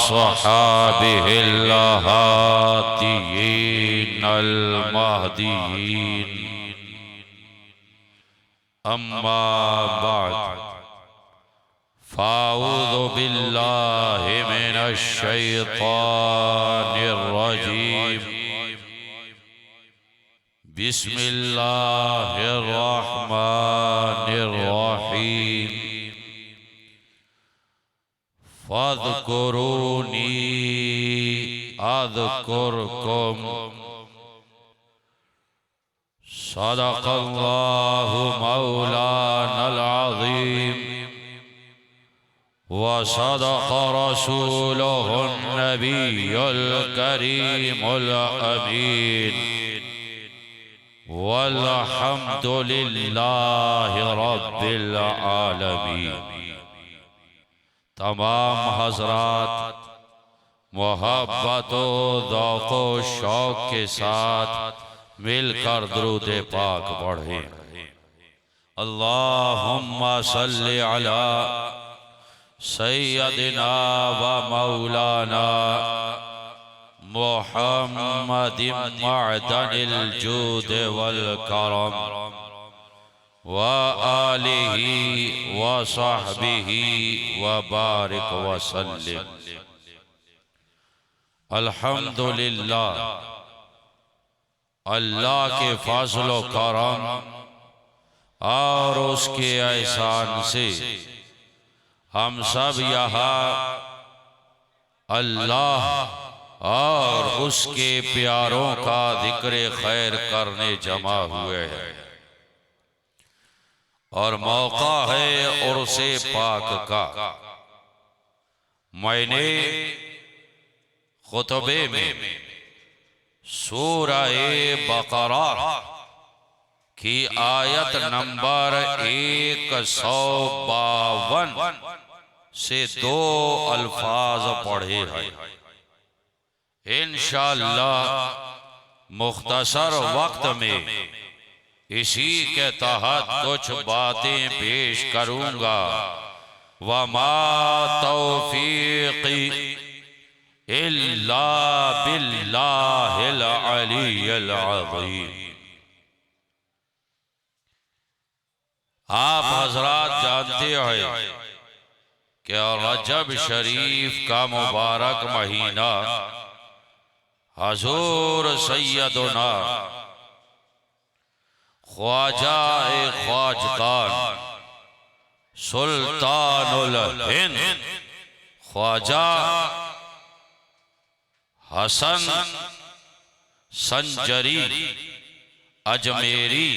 अस्हाबिहिल हादियिनल महदियीन अम्मा बाद फ़अऊज़ु बिल्लाहि मिनश शैतानिर रजीम बिस्मिल्लाहिर रहमानिर रहीम फ़ज़्कुरूनी अज़्कुरकुम सदक़ल्लाहु मौलानल अज़ीम व सदक़ रसूलुहुन नबियुल करीमुल अमीन वल्हम्दुलिल्लाहि रब्बिल आलमीन। तमाम हज़रात मोहब्बत व ज़ौक़ व शौक़ के साथ मिलकर दरूद पाक पढ़ें। अल्लाहुम्मा सल्लि अला सय्यदिना व मौलाना मुहम्मदिन मअदनिल जूद वल करम व आलिहि व सहबिहि व बारिक व सल्लिम। अल्हम्दुलिल्लाह, अल्लाह के फज़ल व करम और उसके एहसान से हम सब यहाँ अल्लाह और उसके प्यारों का जिक्र खैर करने जमा हुए हैं और मौका है उर्से पाक का। मैंने खुतबे में सूरह बकरा की आयत नंबर 152 से 2 अल्फाज पढ़े हैं। इंशाअल्लाह मुख्तसर वक्त में इसी के तहत कुछ बातें पेश करूंगा। वमा तौफीक़ी इल्ला बिल्लाहिल अलिय्यिल अज़ीम। आप हजरात जानते हैं कि रजब शरीफ का मुबारक महीना हजूर सैयदना ख्वाजा ख्वाजगान सुल्तानुल हिंद ख्वाजा हसन संजरी अजमेरी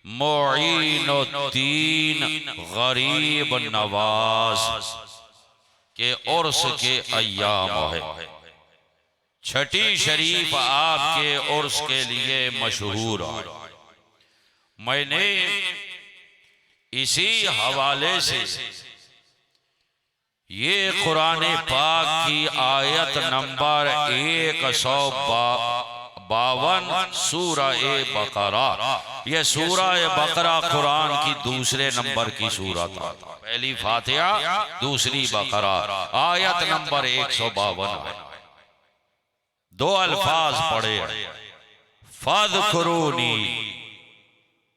मोइनुद्दीन गरीब नवाज के उर्स के अय्याम है। छठी शरीफ आपके उर्स के लिए मशहूर है। मैंने इसी हवाले से ये कुरान पाक की आयत नंबर 152 सूरह बकरा, यह सूरह बकरा कुरान की दूसरे नंबर की सूरत है। पहली फातिहा, दूसरी बकरा, आयत नंबर 152 है। 2 अल्फाज पढ़े। फ़ज़्कुरूनी,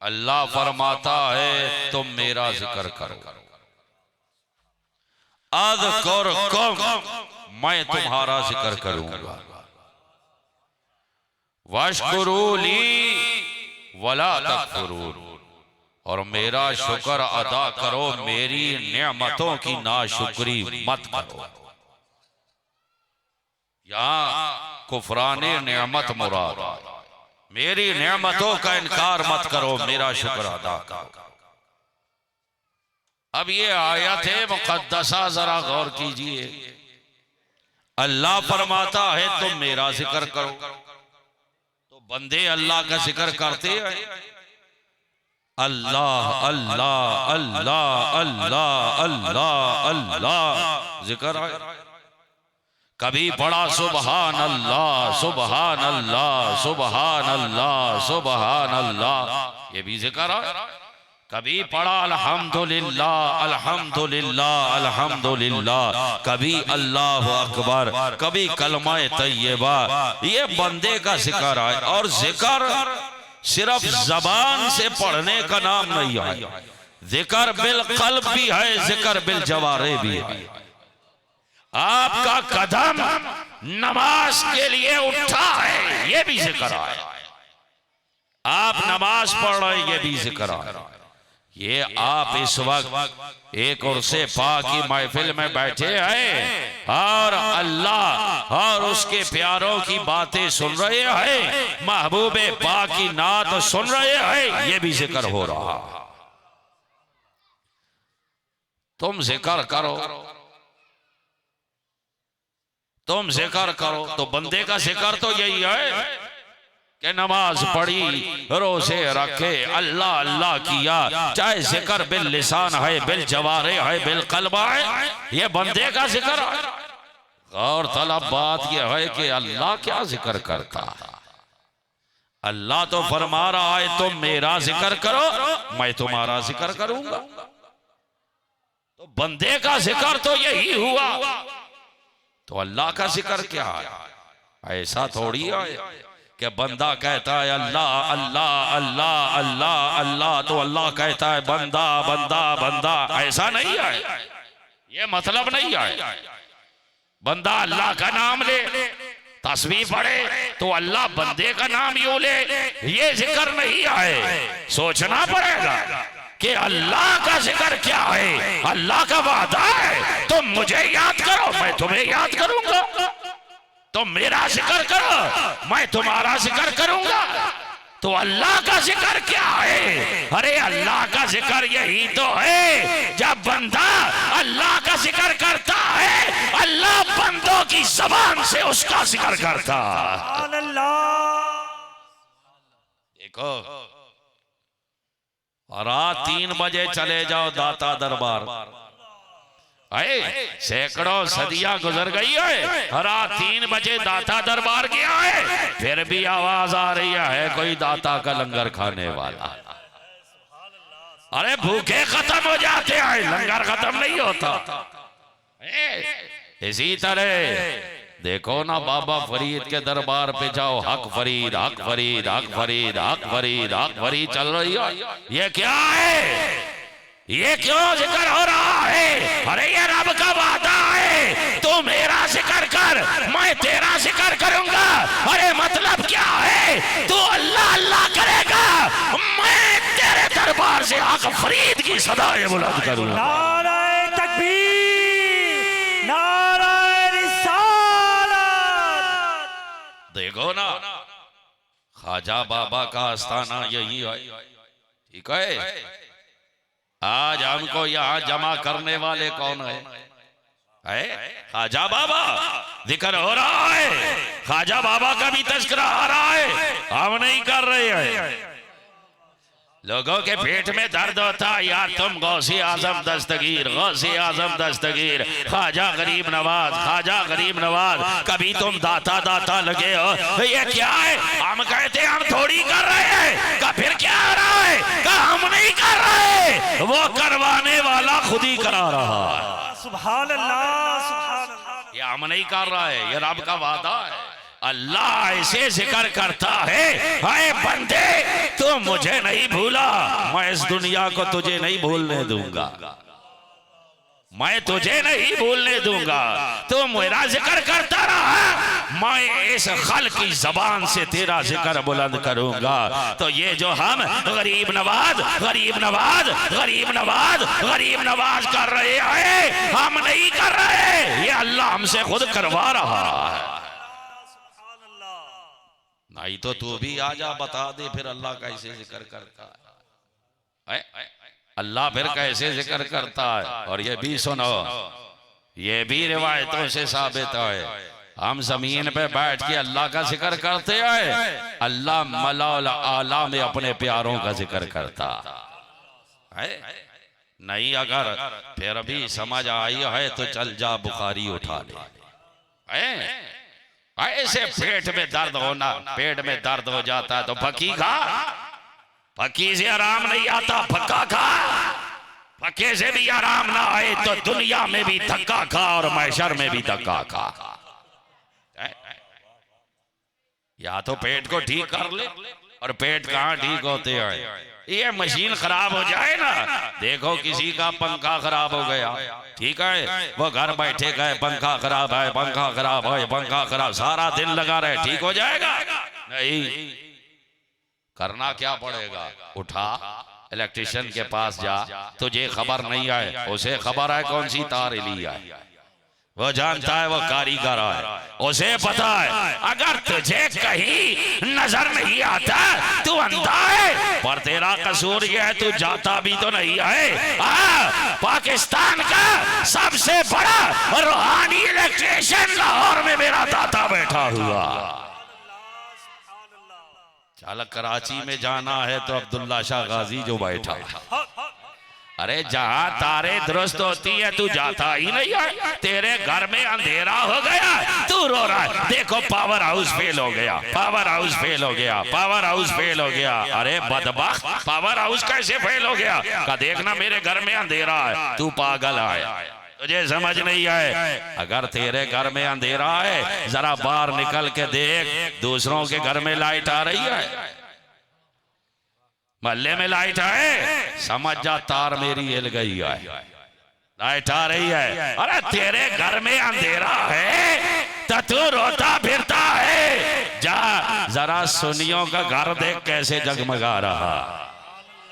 अल्लाह फरमाता है तुम मेरा जिक्र करो। अज़्कुरकुम, मैं तुम्हारा जिक्र करूंगा। वश्कुरूली वला तकफुरून, और मेरा शुक्र अदा करो, मेरी नेमतों की नाशुक्री मत करो। यहाँ कुफराने नेमत मुराद, मेरी नेमतों का इनकार मत करो, मेरा शुक्र अदा करो। अब ये आयत है मुक़द्दसा, जरा गौर कीजिए। अल्लाह फरमाता है तुम मेरा जिक्र करो, तो बंदे अल्लाह का जिक्र करते हैं। अल्लाह अल्लाह अल्लाह अल्लाह अल्लाह अल्लाह जिक्र है। कभी पढ़ा सुबहान अल्लाह सुबहान अल्लाह सुबहान अल्लाह सुबहान अल्लाह, ये भी जिक्र है। कभी पढ़ा अल्हम्दुलिल्लाह अल्हम्दुलिल्लाह अल्हम्दुलिल्लाह, कभी अल्लाह अकबर, कभी कलमा तैयबा। ये बंदे का जिक्र है। और जिक्र सिर्फ जबान से पढ़ने का नाम नहीं है, जिक्र बिल कल्ब भी है, जिक्र बिल जवारे भी है। आपका कदम नमाज के लिए उठा है, ये भी जिक्र है। आप नमाज पढ़ रहे, ये भी जिक्र है। ये आप इस वक्त एक उर्से पाक की महफिल में बैठे हैं और अल्लाह और उसके प्यारों की बातें सुन रहे हैं, महबूबे पाक की नात सुन रहे हैं, ये भी जिक्र हो रहा। तुम जिक्र करो, तुम जिक्र करो। तो बंदे का जिक्र तो यही है कि नमाज पढ़ी, रोजे रखे, अल्लाह अल्लाह किया, चाहे जिक्र बिल लिसान है, बिल जवारे है, बिल कल्बा है, ये बंदे का जिक्र है। और तलब बात यह है कि अल्लाह क्या जिक्र करता है। अल्लाह तो फरमा रहा है तुम मेरा जिक्र करो, मैं तुम्हारा जिक्र करूंगा। तो बंदे का जिक्र तो यही हुआ। तो अल्लाह का जिक्र क्या है? ऐसा थोड़ी है कि बंदा कहता है अल्लाह अल्लाह अल्लाह अल्लाह अल्लाह, तो अल्लाह कहता है बंदा बंदा बंदा। ऐसा नहीं है, ये मतलब नहीं है। बंदा अल्लाह का नाम ले, तस्बीह पढ़े, तो अल्लाह बंदे का नाम यूं ले, ये जिक्र नहीं है। सोचना पड़ेगा कि अल्लाह का जिक्र क्या है। अल्लाह का वादा है तुम मुझे याद करो, मैं तुम्हें याद करूंगा। तुम मेरा जिक्र करो, मैं तुम्हारा जिक्र करूंगा। तो अल्लाह का जिक्र क्या है? अरे अल्लाह का जिक्र यही तो है, जब बंदा अल्लाह का जिक्र करता है, अल्लाह बंदों की जबान से उसका जिक्र करता। देखो, रात 3 बजे चले जाओ दाता दरबार, सैकड़ों सदियां गुजर गई है, रात 3 बजे दाता दरबार गया है, फिर भी आवाज आ रही है कोई दाता का लंगर खाने वाला। अरे भूखे खत्म हो जाते हैं, लंगर खत्म नहीं होता। इसी तरह देखो ना, बाबा फरीद के दरबार पे जाओ, हक फरीद हक फरीद हक फरीद हक फरीद हक फरीद चल रही है। ये क्या है? ये क्यों जिक्र हो रहा है? अरे ये रब का वादा है, तू मेरा जिक्र कर, मैं तेरा जिक्र करूंगा। अरे मतलब क्या है? तू अल्लाह अल्लाह करेगा, मैं तेरे दरबार से हक फरीद की सदाएं बुलंद करूंगा। नारे तकबीर, नारे रिसालत। देखो ना, ख्वाजा बाबा का आस्थाना यही है, ठीक है। आज हमको यहाँ जमा करने वाले कौन है? ख्वाजा बाबा जिक्र हो रहा है, ख्वाजा बाबा का भी तज़किरा आ रहा है, हम नहीं कर रहे हैं। लोगों के पेट में दर्द होता है, यार तुम गौसे आजम दस्तगीर, गौसे आजम दस्तगीर, ख्वाजा गरीब नवाज, ख्वाजा गरीब नवाज, कभी तुम दाता दाता लगे हो। ये क्या है? हम कहते हम थोड़ी कर रहे हैं। का फिर क्या हो रहा है? का हम नहीं कर रहे, वो करवाने वाला खुद ही करा रहा है। सुभान अल्लाह, सुभान अल्लाह। ये हम नहीं कर रहा है, ये रब का वादा है। अल्लाह ऐसे जिक्र करता है, हाय बंदे तू मुझे नहीं भूला, मैं इस दुनिया को तुझे नहीं भूलने दूंगा, मैं तुझे नहीं भूलने दूंगा। तू मेरा जिक्र करता रहा, मैं इस खल की जबान से तेरा जिक्र बुलंद करूंगा। तो ये जो हम गरीब नवाज गरीब नवाज गरीब नवाज गरीब नवाज कर रहे हैं, हम नहीं कर रहे, ये अल्लाह हमसे खुद करवा रहा है। नहीं तो तू भी आजा बता दे फिर अल्लाह कैसे जिक्र करता है। अल्लाह फिर कैसे जिक्र करता है। और ये भी सुनो, ये भी रिवायतों से साबित है, हम जमीन पे बैठ के अल्लाह का जिक्र करते हैं, अल्लाह मलाउल आला में अपने प्यारों का जिक्र करता है। नहीं अगर फिर भी समझ आई है तो चल जा बुखारी उठा ले। ऐसे पेट में दर्द होना, पेट में दर्द हो जाता है तो फकी खा, फकी से आराम नहीं आता, फक्का खा। फके से भी आराम ना आए तो दुनिया में भी धक्का खा और महशर में भी धक्का खा। या तो पेट को ठीक कर ले, और पेट कहाँ ठीक होते हैं। ये मशीन खराब हो जाए ना, देखो किसी का पंखा खराब हो गया, ठीक है, वो घर बैठे गए पंखा खराब है, पंखा खराब है, पंखा खराब, सारा दिन लगा रहे, ठीक हो जाएगा? नहीं, करना क्या पड़ेगा, उठा इलेक्ट्रिशियन के पास जा। तुझे खबर नहीं है, उसे खबर है कौन सी तार ली है, वो जानता है, वो कारीगर है, उसे पता है। अगर तुझे कहीं नजर नहीं आता तू अंधा है, पर तेरा कसूर ये है तू जाता भी तो नहीं है। पाकिस्तान का सबसे बड़ा रूहानी इलेक्ट्रिशियन लाहौर में मेरा दाता बैठा हुआ। चल कराची में जाना है तो अब्दुल्ला शाह गाजी जो बैठा, अरे जहां तारे दुरुस्त होती है तू जाता ही नहीं है। तेरे घर में अंधेरा हो गया, तू रो रहा है, देखो पावर हाउस फेल हो गया, पावर हाउस फेल हो गया, पावर हाउस फेल हो गया। अरे बदबख्त, पावर हाउस कैसे फेल हो गया? का देखना मेरे घर में अंधेरा है, तू पागल है, तुझे समझ नहीं आए। अगर तेरे घर में अंधेरा है जरा बाहर निकल के देख, दूसरों के घर में लाइट आ रही है, मोहल्ले में लाइट है, समझ जा तार मेरी हिल गई है, लाइट आ रही है। अरे तेरे घर में अंधेरा है तो तू रोता फिरता है, जा जरा सुन्नियों का घर देख कैसे जगमगा रहा।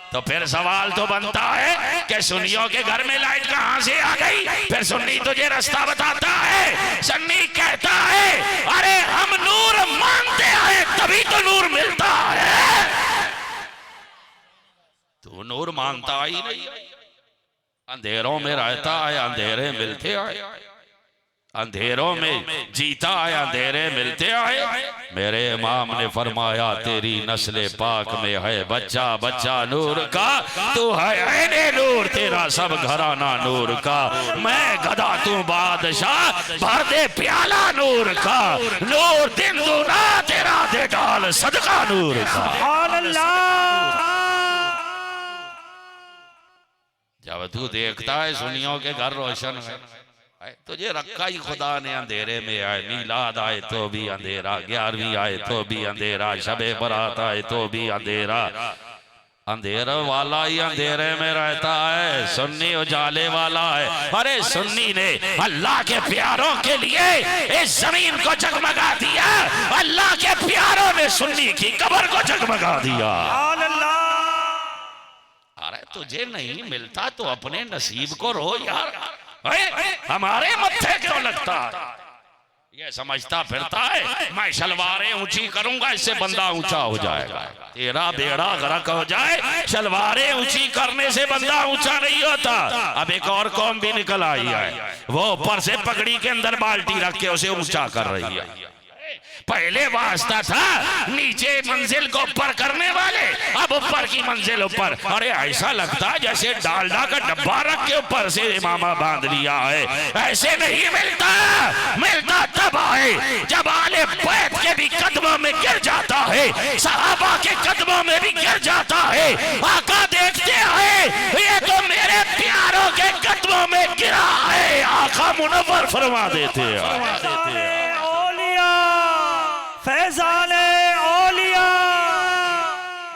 तो फिर सवाल तो बनता है कि सुन्नियों के घर में लाइट कहां से आ गई? फिर सुन्नी तुझे रास्ता बताता है, सुन्नी कहता है अरे हम नूर मानते हैं तभी तो नूर मिलता है। तू नूर मानता ही नहीं, अंधेरों में रहता है, अंधेरे मिलते आए, अंधेरों में जीता है, अंधेरे मिलते आए। मेरे इमाम ने फरमाया तेरी नस्ल पाक में है बच्चा बच्चा नूर का, तू है ऐने नूर, तेरा सब घराना नूर का। मैं गधा तू बादशाह, भर दे प्याला नूर का, नूर दिन दूना तेरा दे डाल सदका नूर का। जब तू देखता है सुनियों के घर रोशन है, तुझे रखा ही खुदा ने अंधेरे में आए, मीलाद आए तो भी अंधेरा, 11वीं आए तो भी अंधेरा, शबे बरात आए तो भी अंधेरा, अंधेरे वाला ही अंधेरे में रहता है, सुन्नी उजाले वाला है। अरे सुन्नी ने अल्लाह के प्यारों के लिए इस जमीन को जगमगा दिया, अल्लाह के प्यारों ने सुन्नी की कब्र को जगमगा दिया। अरे तुझे नहीं मिलता तो अपने नसीब को रो यार, हमारे मत्थे क्यों लगता है? ये समझता फिरता है मैं शलवारें ऊंची करूंगा इससे बंदा ऊंचा हो जाएगा, तेरा बेड़ा गर्क हो जाए। शलवारें ऊंची करने से बंदा ऊंचा नहीं होता। अब एक और कौम भी निकल आई है, वो ऊपर से पगड़ी के अंदर बाल्टी रख के उसे ऊंचा कर रही है। पहले वास्ता था नीचे मंजिल को ऊपर करने वाले, अब ऊपर की मंजिल ऊपर। अरे ऐसा लगता है जैसे डालडा का डब्बा रख के ऊपर से इमामा बांध लिया है। ऐसे नहीं मिलता, मिलता तब है जब आले बैत के भी कदमों में गिर जाता है, सहाबा के कदमों में भी गिर जाता है। आका देखते हैं ये तो मेरे प्यारों के कदमों में गिरा है, आका मुनव्वर फरमा देते हैं। फैजाने औलिया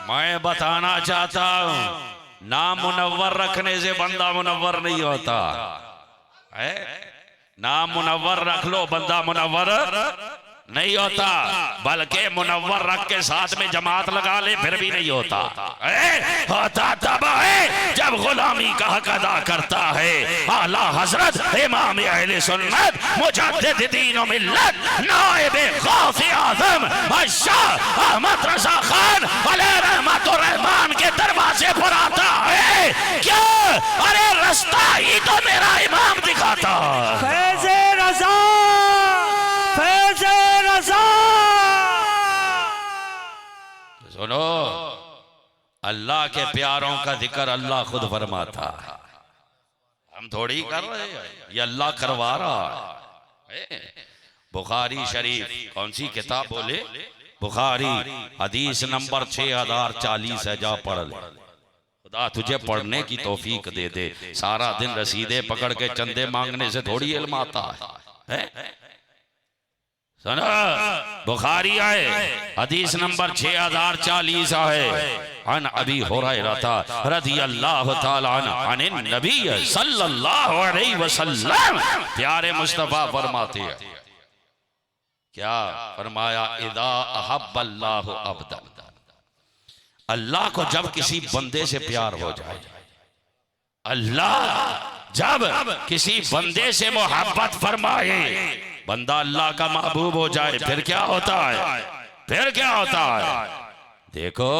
मैं बताना चाहता हूं नाम मुनव्वर रखने से बंदा मुनव्वर नहीं होता है। नाम मुनव्वर रख लो बंदा मुनव्वर नहीं होता, बल्कि मुनव्वर रख के साथ में जमात लगा ले फिर भी नहीं होता। होता तब है जब गुलामी का हक अदा करता है आला हजरत इमाम अहले सुन्नत मुजद्दिद दीन व मिल्लत नाइब गौस आजम शाह अहमद रजा खान अलैहि रहमतुर रहमान के दरवाजे पर आता है। क्या? अरे रास्ता ही तो मेरा इमाम दिखाता। फैज़े रज़ा, फैज़े रज़ा। सुनो, अल्लाह के प्यारों का जिक्र अल्लाह खुद फरमाता, हम थोड़ी कर रहे हैं, ये अल्लाह करवा रहा है। बुखारी शरीफ कौन सी किताब बोले? बुखारी हदीस नंबर 6040 है, जा पढ़ ले। खुदा तुझे पढ़ने की तौफीक दे दे। सारा दिन रसीदे पकड़ के चंदे मांगने से थोड़ी इल्म आता है? सुना, बुखारी आए हदीस नंबर 6040 है। अन अबी हुरैरा रज़ियल्लाहु ताला अन्हु नबी सल्लल्लाहु अलैहि वसल्लम, प्यारे मुस्तफा फरमाते हैं, क्या फरमाया, इदा अहब्बल्लाहु अब्दन, अल्लाह को जब किसी बंदे से प्यार हो जाए, अल्लाह जब किसी बंदे से मोहब्बत फरमाए, बंदा अल्लाह का महबूब हो जाए, फिर क्या होता है? फिर क्या होता है? देखो,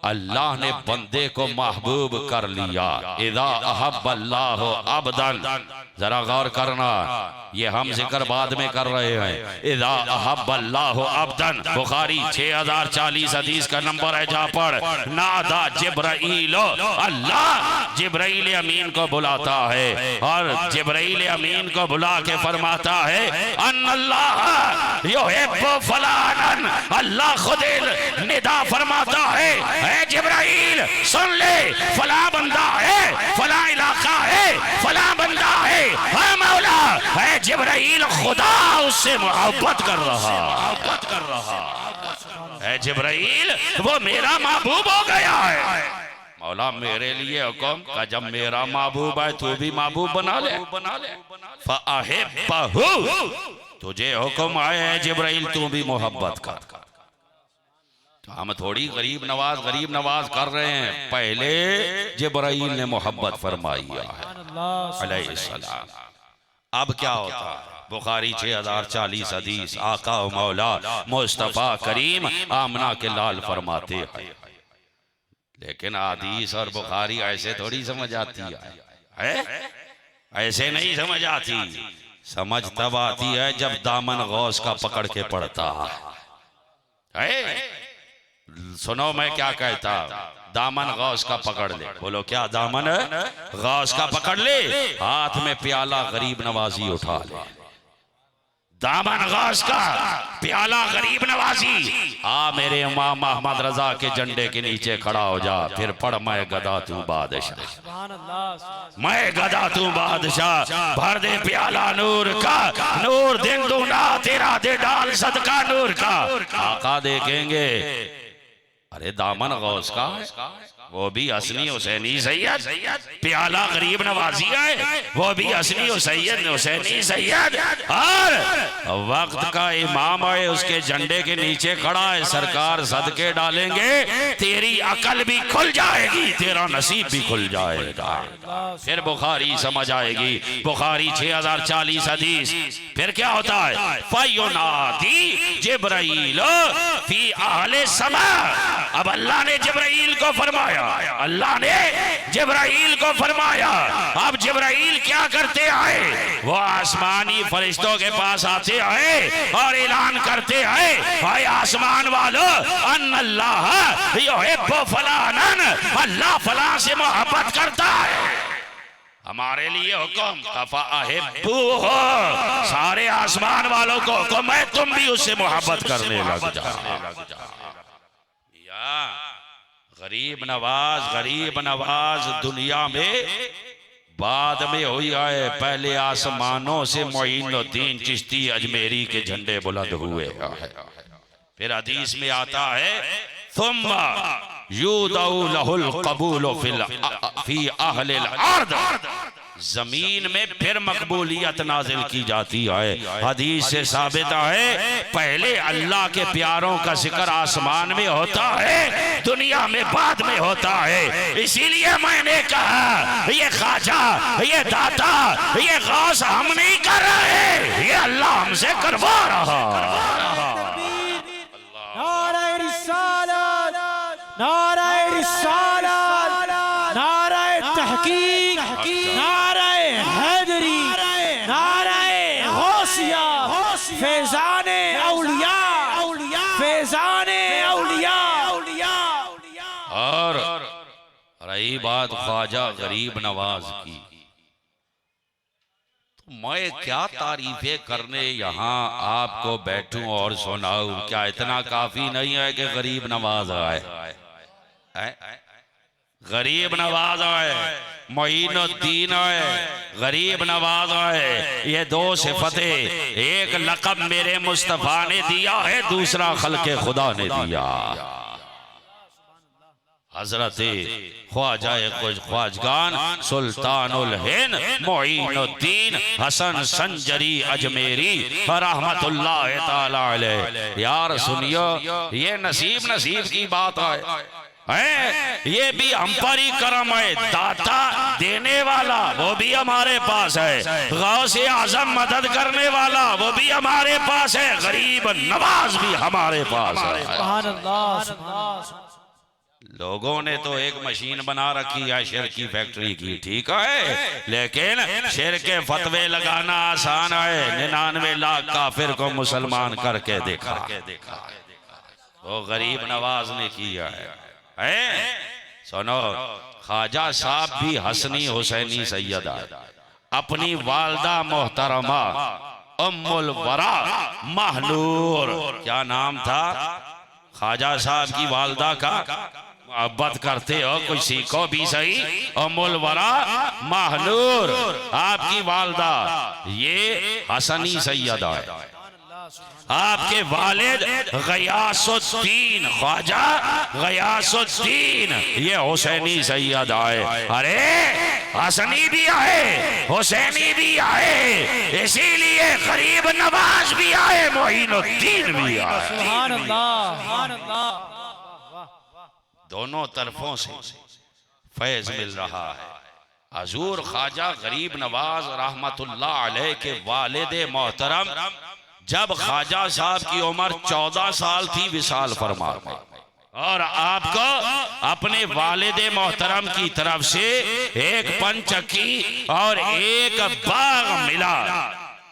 अल्लाह ने बंदे को महबूब कर लिया। इदा अहब्बल्लाहु अब्दन, जरा गौर करना, ये हम जिक्र बाद में कर रहे हैं। इदा अहब्बल्लाहु अब्दन, बुखारी 6040 हदीस का नंबर है, जा पढ़। नादा जिब्राइल, अल्लाह जिब्राइल अमीन को बुलाता है, और जिब्राइल अमीन को बुला के फरमाता है, अन्नल्लाह युहिब्बु फलानन, अल्लाह खुद निदा फरमाता है, ऐ जिब्राइल सुन ले, फला बंदा है, फला इलाका है, फला बंदा है, है मौला, है जिब्राइल, खुदा उससे मोहब्बत कर रहा है। जिब्राइल वो मेरा महबूब हो गया है। मौला मेरे लिए हुक्म का, जब मेरा महबूब है तू भी महबूब बना ले। फ़अहिब्बहु, तुझे हुक्म आए है जिब्राइल तू भी मोहब्बत कर। तो हम थोड़ी गरीब नवाज कर रहे हैं, पहले जिब्राइल ने मोहब्बत फरमाई है अलैहिस्सलाम। अब क्या होता है? बुखारी 6040 हदीस, आका मौला मुस्तफा करीम आमना के लाल फरमाते हैं। लेकिन हदीस और बुखारी ऐसे थोड़ी समझ आती है? ऐसे नहीं समझ आती। समझ तब आती है जब दामन गौस का पकड़ के पड़ता है। सुनो मैं क्या कहता, दामन गौस का पकड़ ले। बोलो क्या दामन है? गौस का पकड़ ले, हाथ में प्याला गरीब नवाजी उठा ले। दामन गौस का प्याला गरीब नवाजी, आ मेरे इमाम अहमद रजा के झंडे के नीचे खड़ा हो जा, फिर पढ़, मैं गदा तू बादशाह, मैं गदा तू बादशाह, भर दे प्याला नूर का, नूर दिन दूना तेरा दे डाल सदका नूर का। आका देखेंगे, अरे दामन गौस का, वो भी असली हुसैनी सैयद, प्याला गरीब नवाजी है, वो भी असली हुसैनी सैयद, और वक्त का इमाम है, उसके झंडे के नीचे खड़ा है। सरकार सदके डालेंगे, तेरी अकल भी खुल जाएगी, तेरा नसीब भी खुल जाएगा, फिर बुखारी समझ आएगी। बुखारी 6040 हदीस। फिर क्या होता है? फयुनादी जिब्राइल फी अहले समा, अब अल्लाह ने जिब्राइल को फरमाया, अल्लाह ने जिब्राइल को फरमाया। अब जिब्राइल क्या करते आए? वो आसमानी फरिश्तों के पास आते आए और ऐलान करते आए, भाई आसमान वालों, अन्नल्लाह युहिब्बु फलानन, अल्लाह फला से मोहब्बत करता है। हमारे लिए हुक्म, फ़अहिब्बूहु, सारे आसमान वालों को हुक्म है, तुम भी उससे मोहब्बत करने लग जाओ। गरीब नवाज दुनिया में बाद में हुई है, पहले आसमानों से मोइनुद्दीन चिश्ती अजमेरी के झंडे बुलंद हुए हैं। फिर हदीस में आता है, सुम्मा युदउ लहुल कबूल फी अहलिल अर्द, जमीन में फिर मकबूलियत नाजिल की जाती है। हदीस से साबित है, पहले अल्लाह के प्यारों का जिक्र आसमान में होता है, दुनिया में बाद में होता है। इसीलिए मैंने कहा, ये ख्वाजा, ये दाता, ये गौस हम नहीं कर रहे, ये अल्लाह हमसे करवा रहा। नारे रिसालत, नारे रिसालत, नारे तहकीक, नारे हैदरी, नारे गौसिया, फैजाने औलिया, फैजाने औलिया। और रही बात ख्वाजा गरीब नवाज की, मैं क्या तारीफें करने यहाँ आपको बैठूं और सुनाऊं, क्या इतना काफी नहीं है कि गरीब नवाज आए? गरीब नवाज आए, मोइनुद्दीन आए, गरीब नवाज आए, ये दो सिफतें, एक लक़ब मेरे मुस्तफ़ा ने दिया है, दूसरा खल्क़े खुदा ने दिया। हजरत ख्वाजा कुछ ख्वाजगान सुल्तानुल हिंद मोइनुद्दीन हसन संजरी अजमेरी रहमतुल्लाह ताला अलैह। यार सुनियो, ये नसीब नसीब की बात है, ये भी हम पर ही करम है। दाता देने वाला वो भी हमारे पास है, गौसे आजम मदद करने वाला वो भी हमारे पास है, गरीब नवाज भी हमारे पास है। सुभान अल्लाह, सुभान अल्लाह। लोगों ने तो एक मशीन बना रखी है शेर की फैक्ट्री की, ठीक है, लेकिन शेर के फतवे लगाना आसान है। 99 लाख काफिर को मुसलमान करके देखा, वो गरीब नवाज ने किया है। सुनो, ख्वाजा साहब भी हसनी हुसैनी सैयदा, अपनी वालदा मोहतरमा उम्मुल वरा महनूर, क्या नाम था ख्वाजा साहब की वालदा का? मोहब्बत करते हो कुछ सीखो भी सही। उम्मुल वरा महनूर आपकी वालदा, ये हसनी सैयदा है। आपके वालिद गयासुद्दीन, ख्वाजा गयासुद्दीन, ये हुसैनी सैयद आए। अरे हसनी भी आए, हुसैनी भी आए, इसीलिए गरीब नवाज भी आए, मोइनुद्दीन भी आए। सुभान अल्लाह, सुभान अल्लाह। दोनों तरफों से फैज मिल रहा है। हजूर ख्वाजा गरीब नवाज रहमतुल्लाह अलैह के वालिद मोहतरम जब ख्वाजा साहब की उम्र 14 साल थी, विसाल फरमा गए, और आपको अपने वालिद मोहतरम की तरफ से एक पंचकी और एक बाग मिला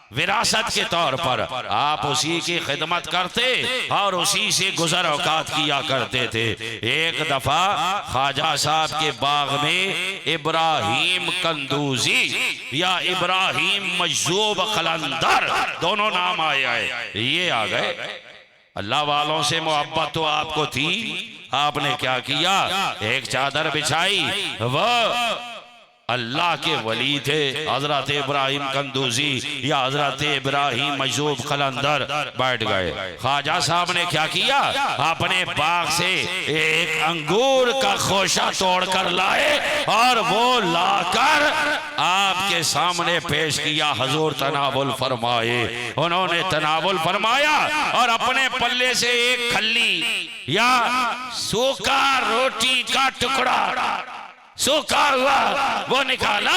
विरासत के तौर पर। आप उसी की खिदमत करते और उसी से गुजर औकात किया करते थे। एक दफा ख्वाजा साहब के बाग में इब्राहिम कंदूजी या इब्राहिम मजूब कलंदर, दोनों नाम आए, ये आ गए। अल्लाह वालों से मोहब्बत तो आपको थी, आपने क्या किया, एक चादर बिछाई, वो अल्लाह के वली थे हजरत इब्राहिम कंदूजी या हजरत इब्राहिम मजूब कलंदर, बैठ गए। ख्वाजा साहब ने क्या किया, अपने बाग से एक अंगूर का खोशा तोड़कर लाए और वो लाकर आपके सामने पेश किया। हुजूर तनावुल फरमाए, उन्होंने तनावुल फरमाया और अपने पल्ले से एक खल्ली या सूखा रोटी का टुकड़ा सूखा हुआ वो निकाला,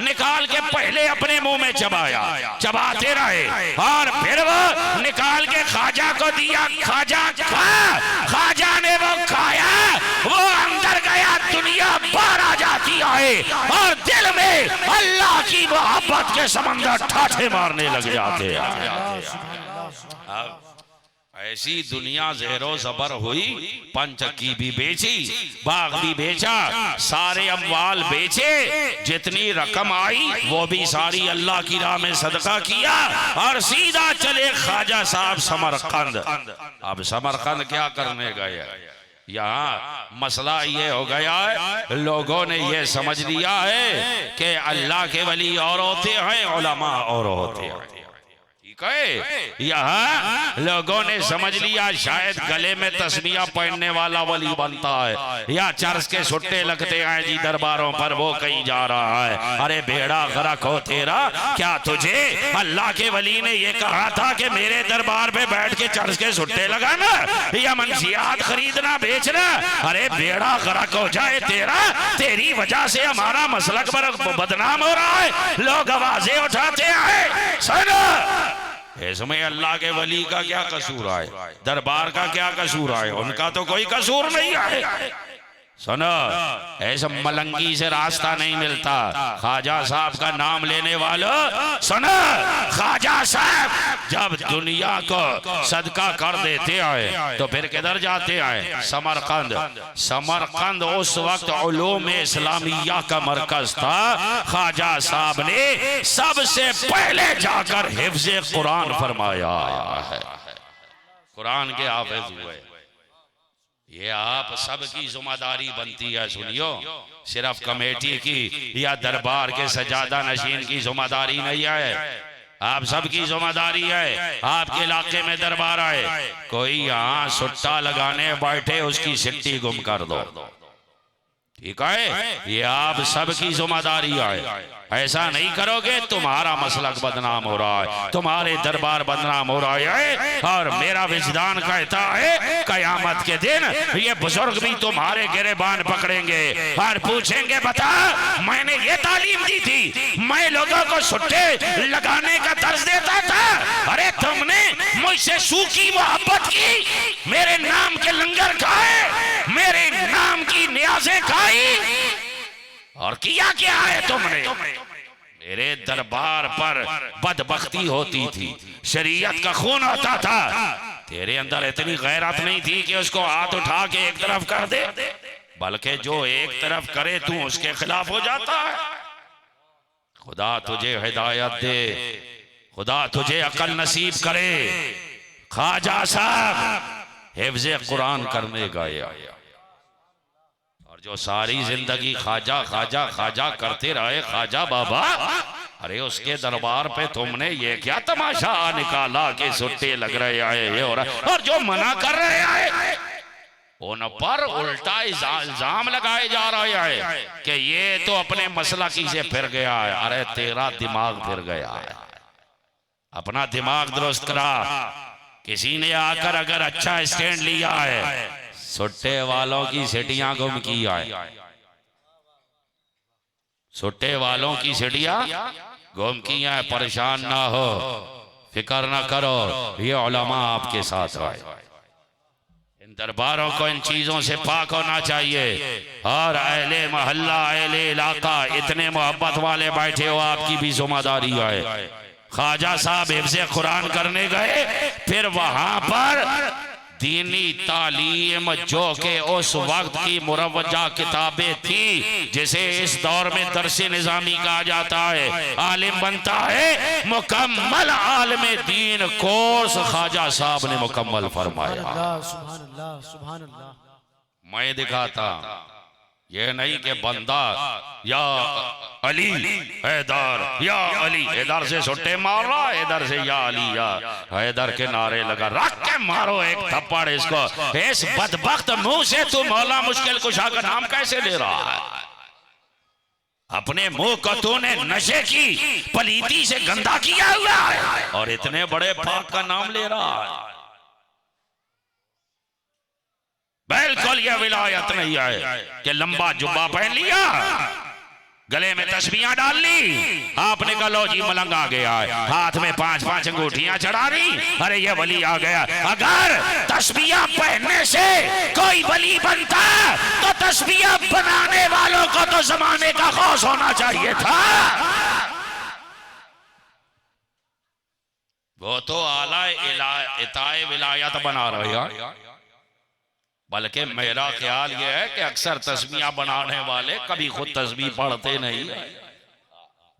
निकाल के पहले अपने मुंह में चबाया, चबाते रहे और फिर वो निकाल के ख्वाजा को दिया। ख्वाजा खा, ख्वाजा ने वो खाया, वो अंदर गया, दुनिया बाहर आ जाती है और दिल में अल्लाह की मोहब्बत के समंदर ठाठे मारने लग जाते हैं। ऐसी दुनिया ज़ेरो ज़बर हुई, पंचकी भी बेची, बाग भी बेचा, सारे अमवाल बेचे, जितनी रकम आई वो भी सारी अल्लाह की राह में सदका किया और सीधा चले ख्वाजा साहब समरकंद। अब समरकंद क्या करने गए, यहाँ मसला ये हो गया है, लोगों ने ये समझ लिया है कि अल्लाह के वली और होते हैं, उलमा और होते हैं। यहाँ लोगों ने समझ लिया शायद गले में तस्बीह पहनने वाला वली बनता है या चर्च के सुट्टे लगते हैं जी दरबारों पर, वो कहीं जा रहा है। अरे बेड़ा गरक हो तेरा, क्या तुझे अल्लाह के वली ने ये कहा था कि मेरे दरबार पे बैठ के चर्च के सुट्टे लगाना या मंशियात खरीदना बेचना? अरे बेड़ा गरक हो जाए तेरा, तेरी वजह से हमारा मसलक बदनाम हो रहा है, लोग आवाजें उठाते हैं। सुनो, इसमें अल्लाह के वली का क्या कसूर है, दरबार का क्या कसूर है? उनका तो कोई कसूर नहीं है। सुनो, ऐसे मलंगी से रास्ता नहीं मिलता। ख्वाजा साहब का नाम लेने वालों सुनो, ख्वाजा साहब जब दुनिया को सदका कर देते आए तो फिर किधर जाते आए? समरकंद। समरकंद उस वक्त उलूम इस्लामिया का मरकज था। ख्वाजा साहब ने सबसे पहले जाकर हिफ्ज़ कुरान फरमाया है। कुरान के हाफिज हुए। ये आप सबकी जिम्मेदारी बनती है। सुनियो, सिर्फ कमेटी की या दरबार के सजादा नशीन की जिम्मेदारी नहीं है, आप सबकी जिम्मेदारी है। आपके इलाके में दरबार आए, कोई यहाँ सुट्टा लगाने बैठे, उसकी सिट्टी गुम कर दो। ठीक है, ये आप सबकी जिम्मेदारी है। ऐसा नहीं करोगे तुम्हारा मसलक बदनाम हो रहा है, तुम्हारे दरबार बदनाम हो रहा है। और मेरा विजदान कहता है कयामत के दिन ये बुजुर्ग भी तुम्हारे गिरेबान पकड़ेंगे और पूछेंगे, बता मैंने ये तालीम दी थी, मैं लोगों को सुट्टे लगाने का दर्ज देता था, अरे तुमने मुझसे सूखी मोहब्बत की, मेरे नाम के लंगर खाए, मेरे नाम की नियाज़ें खाई, और किया क्या है तुमने? मेरे दरबार पर बदबख्ती होती थी, शरीयत का खून होता था, तेरे अंदर इतनी गैरत नहीं थी कि उसको हाथ उठा के एक तरफ कर दे, बल्कि जो एक तरफ करे तू उसके खिलाफ हो जाता है। खुदा तुझे हिदायत दे, खुदा तुझे अकल नसीब करे। ख्वाजा साहब हिफ्ज़े कुरान करने गए, जो सारी जिंदगी ख्वाजा ख्वाजा ख्वाजा करते रहे, ख्वाजा बाबा, अरे उसके दरबार पे तुमने ये क्या तमाशा निकाला कि सुट्टे लग रहे आए ये हो रहा, और जो मना कर रहे आए उन पर उल्टा इल्जाम लगाए जा रहे हैं कि ये तो अपने मसलकी से फिर गया है। अरे तेरा दिमाग फिर गया है, अपना दिमाग दुरुस्त करा। किसी ने आकर अगर अच्छा स्टैंड लिया है, सुट्टे वालों की सीटियां गुम की है, सुट्टे वालों की सीटियां गुम की है, परेशान ना हो, फिक्र ना करो, ये उलमा आपके साथ आए। इन दरबारों को इन चीजों से पाक होना चाहिए। और अहले मोहल्ला अहले इलाका इतने मोहब्बत वाले बैठे हो, आपकी भी जिम्मेदारी है। ख्वाजा साहब हिफ्ज़े कुरान करने गए, फिर वहां पर दीनी तालीम जो के उस वक्त की मुरवजा किताबें थी, जिसे इस दौर में दरसे निज़ामी कहा जाता है, आलिम बनता है, मुकम्मल आलिम दीन कोर्स ख्वाजा साहब ने मुकम्मल फरमाया। सुभान अल्लाह, सुभान अल्लाह। मैं दिखाता, ये नहीं कि बंदा या अली हैदर या अली, इधर से सुट्टे मार रहा, इधर से या अली या हैदर के नारे लगा, रख के मारो एक थप्पड़ इसको। इस बदबख्त मुंह से तू मौला मुश्किल कुशा का नाम कैसे ले रहा है? अपने मुंह को तूने नशे की पलीती से गंदा किया हुआ है और इतने बड़े पाक का नाम ले रहा है। बिल्कुल यह विलायत नहीं है कि लंबा जुब्बा पहन लिया, गले में तस्बीहां डाल ली, आपने कहा लो जी मलंग आ गया है, हाथ में 5-5 अंगूठियां चढ़ा दी, अरे ये वली आ गया। अगर तस्बीहां पहनने से कोई वली बनता तो तस्बीहां बनाने वालों को तो जमाने का खौफ होना चाहिए था। वो तो आला इताए विलायत बना रहे हैं, बल्कि मेरा ख्याल यह है कि अक्सर तस्बीहां बनाने वाले कभी खुद तस्बीह पढ़ते नहीं,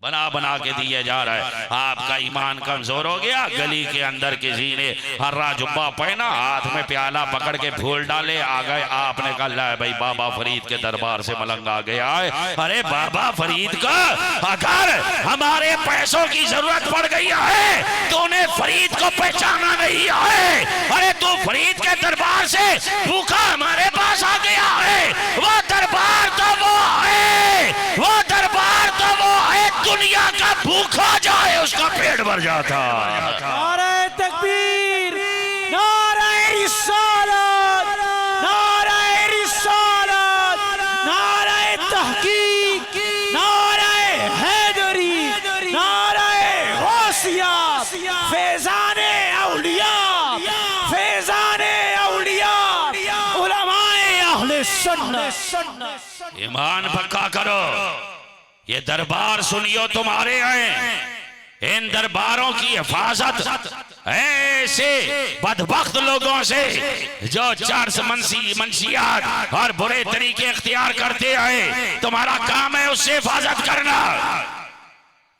बना बना के दिए जा रहा है। आपका ईमान कमजोर हो गया, गली के अंदर किसी ने हर्रा जुब्बा पहना, हाथ में प्याला पकड़ के फूल डाले, आ गए, आपने कहा भाई बाबा फरीद के दरबार से मलंग आ गया है। अरे बाबा फरीद का अगर हमारे पैसों की जरूरत पड़ गई है, तूने फरीद को पहचाना नहीं है, अरे तू फरीद के दरबार से भूखा हमारे पास आ गया है, वो दरबार तो वो है, वो दरबार तो वो है, दुनिया का भूखा जाए उसका पेट भर जाता। नारे तकबीर, नारे रिसालत, नारे रिसालत, नारे तहकीक, नारे हैदरी, नारे गौसिया, फैज़ाने औलिया, फैज़ाने औलिया, उलमाए अहले सुन्नत। ईमान पक्का करो। ये दरबार सुनियो तुम्हारे हैं, इन दरबारों की हिफाजत ऐसे बदबख्त लोगों से जो चर्स मंशियात और बुरे तरीके इख्तियार करते आए, तुम्हारा काम है उससे हिफाजत करना।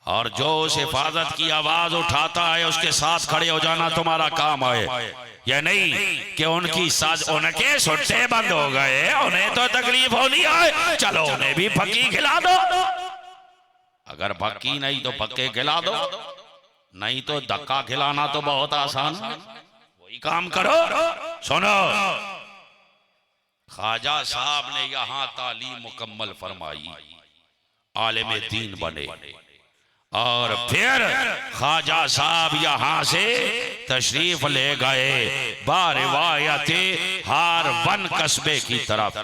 और जो उस हिफाजत की आवाज उठाता है उसके साथ खड़े हो जाना तुम्हारा काम है। यह नहीं कि उनकी उनके सुट्टे बंद हो गए, उन्हें तो तकलीफ होनी है, चलो उन्हें भी फक्की खिला दो। अगर फक्की नहीं तो पक्के खिला दो, नहीं तो धक्का खिलाना तो बहुत आसान है, वही काम करो। सुनो, ख्वाजा साहब ने यहां तालीम मुकम्मल फरमाई, आलिम दीन बने, और फिर ख्वाजा साहब यहां से तशरीफ ले गए बारिवायत हारवन कस्बे की तरफ,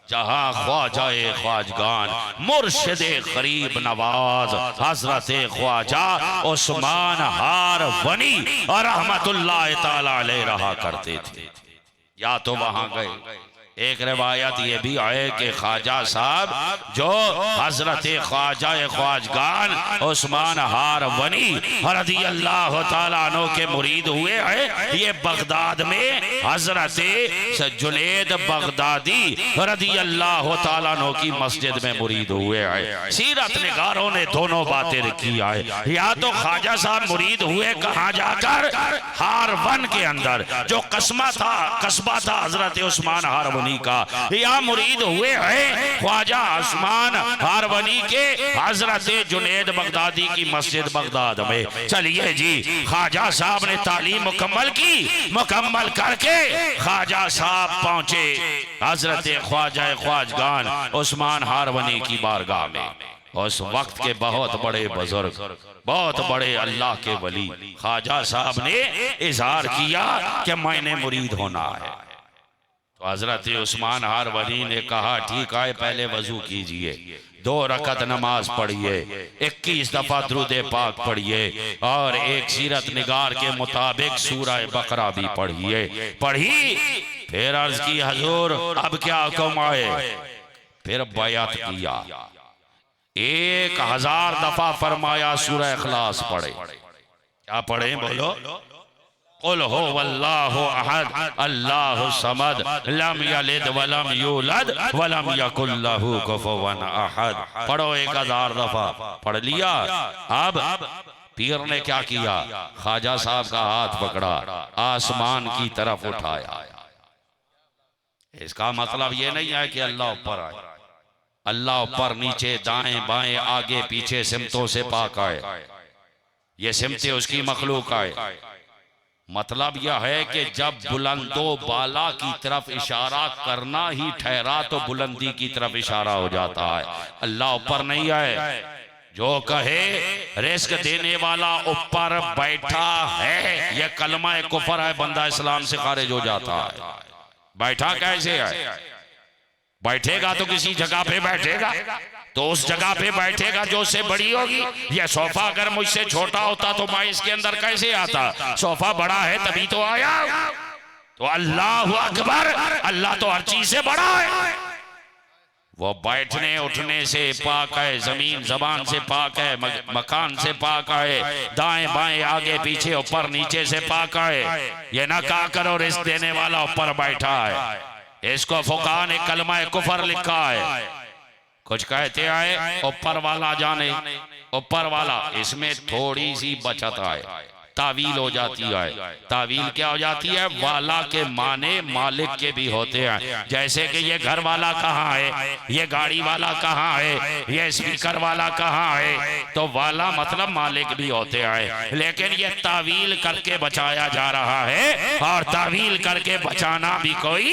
जहां ख्वाजा ख्वाजगान मुर्शिद गरीब नवाज हजरत ख्वाजा उस्मान हारवनी और रहमतुल्लाह ताला अलैह रहा करते थे। या तो वहां गए। एक रिवायत ये भी है कि ख्वाजा साहब जो हजरत ख्वाजा ख्वाजगान उस्मान हारवनी रज़ी अल्लाह ताला अन्हु के मुरीद हुए हैं, ये बगदाद में हजरत जुनैद बगदादी रज़ी अल्लाह ताला अन्हु की मस्जिद में मुरीद हुए हैं। सीरत निगारों ने दोनों बातें लिखी है। या तो ख्वाजा साहब मुरीद हुए कहाँ जाकर, हारवन के अंदर जो कस्बा था हजरत उस्मान हारवनी का, या मुरीद हुए हैं ख्वाजा उस्मान हारवनी के हजरत जुनैद बगदादी की मस्जिद बगदाद में। चलिए जी, ख्वाजा साहब ने तालीम मुकम्मल की, मुकम्मल करके ख्वाजा साहब पहुंचे हजरत ख्वाजा ख्वाजगान उस्मान हारवनी की बारगाह में। उस वक्त के बहुत बड़े बुजुर्ग, बहुत बड़े अल्लाह के वली ख्वाजा साहब ने इजहार किया कि मैंने मुरीद होना है। तो हजरत उस्मान हारवनी ने कहा ठीक है, पहले वजू कीजिए, 2 रकत नमाज पढ़िए, 21 दफा दुरूद पाक पढ़िए, और एक सीरत निगार के मुताबिक सूरह बकरा भी पढ़ी। फिर अर्ज की हजूर अब क्या हुक्म आए। फिर बयात किया, 1000 दफा फरमाया सूरह इखलास पढ़े। क्या पढ़े बोलो? कुल हो वल्लाहु अहद अल्लाहु समद लम यलिद वलम यूलद वलम यकुल लहू कुफुवन अहद। पढ़ो 1000 दफा, पढ़ लिया। अब पीर ने क्या किया, ख्वाजा साहब का हाथ पकड़ा, आसमान की तरफ उठाया। इसका मतलब ये नहीं है कि अल्लाह ऊपर आए, अल्लाह ऊपर नीचे दाएं बाएं आगे पीछे सिमतों से पाक आए, ये सिमतें उसकी मखलूक आए। मतलब यह है कि जब बुलंदो बाला की तरफ इशारा करना ही ठहरा तो बुलंदी की तरफ इशारा हो जाता है, अल्लाह ऊपर नहीं आए। जो कहे रिस्क देने वाला ऊपर बैठा है, यह कलमा कुफर है, बंदा इस्लाम से खारिज हो जाता है। बैठा कैसे है? बैठेगा तो किसी जगह पे बैठेगा, तो उस जगह पे बैठेगा जो उससे बड़ी होगी। यह सोफा अगर मुझसे छोटा होता तो मैं इसके अंदर कैसे आता? सोफा बड़ा है तभी तो आया। तो अल्लाह अकबर, अल्लाह तो हर चीज से बड़ा है। वो बैठने उठने से पाक है, जमीन जबान से पाक है, मकान से पाक है, दाएं बाएं आगे पीछे ऊपर नीचे से पाक है। ये ना कहा करो रिस्क देने वाला ऊपर बैठा है, इसको फुकाहा ने कलमा कुफर लिखा है। कुछ कहते आए ऊपर वाला जाने, ऊपर वाला, इसमें थोड़ी सी बचत है, तावील हो जाती है। तावील क्या हो जाती है? वाला के माने मालिक के भी होते हैं। जैसे कि ये घर वाला कहाँ है, ये गाड़ी वाला कहाँ है, ये स्पीकर वाला कहाँ है, तो वाला मतलब मालिक भी होते हैं। लेकिन ये तावील करके बचाया जा रहा है, और तावील करके बचाना भी कोई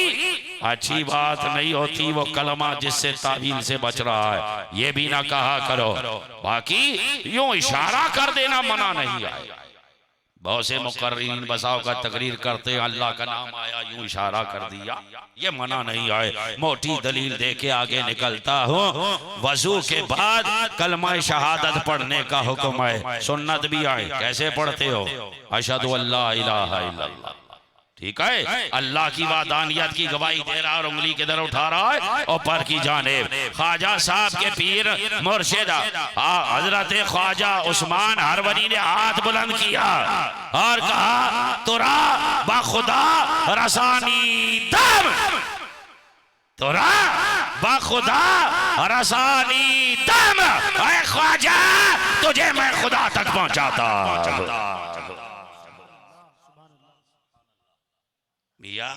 अच्छी बात नहीं होती। वो कलमा जिससे तावील से बच रहा है, ये भी ना कहा करो। बाकी यूं इशारा कर देना मना नहीं है। बहुत से मुकर्रीन बसाव का तकरीर करते हैं, अल्लाह का नाम आया यूं इशारा कर दिया, ये मना नहीं आए। मोटी दलील दे के आगे निकलता हूँ। वजू के बाद कलमा शहादत पढ़ने का हुक्म है, सुन्नत भी आए। कैसे पढ़ते हो? अशहदु अल्ला इलाहा इल्लल्लाह ठीक है, अल्लाह की वादानियत की गवाही दे रहा और उंगली किधर उठा रहा है, ऊपर की जानिब। ख्वाजा साहब के पीर मुर्शिद हजरत ख्वाजा उस्मान हरवनी ने हाथ बुलंद किया और कहा, तुरा बखुदा रसानी दम, तुरा बखुदा रसानी दम, ऐ ख्वाजा तुझे मैं खुदा तक पहुंचाता। मिया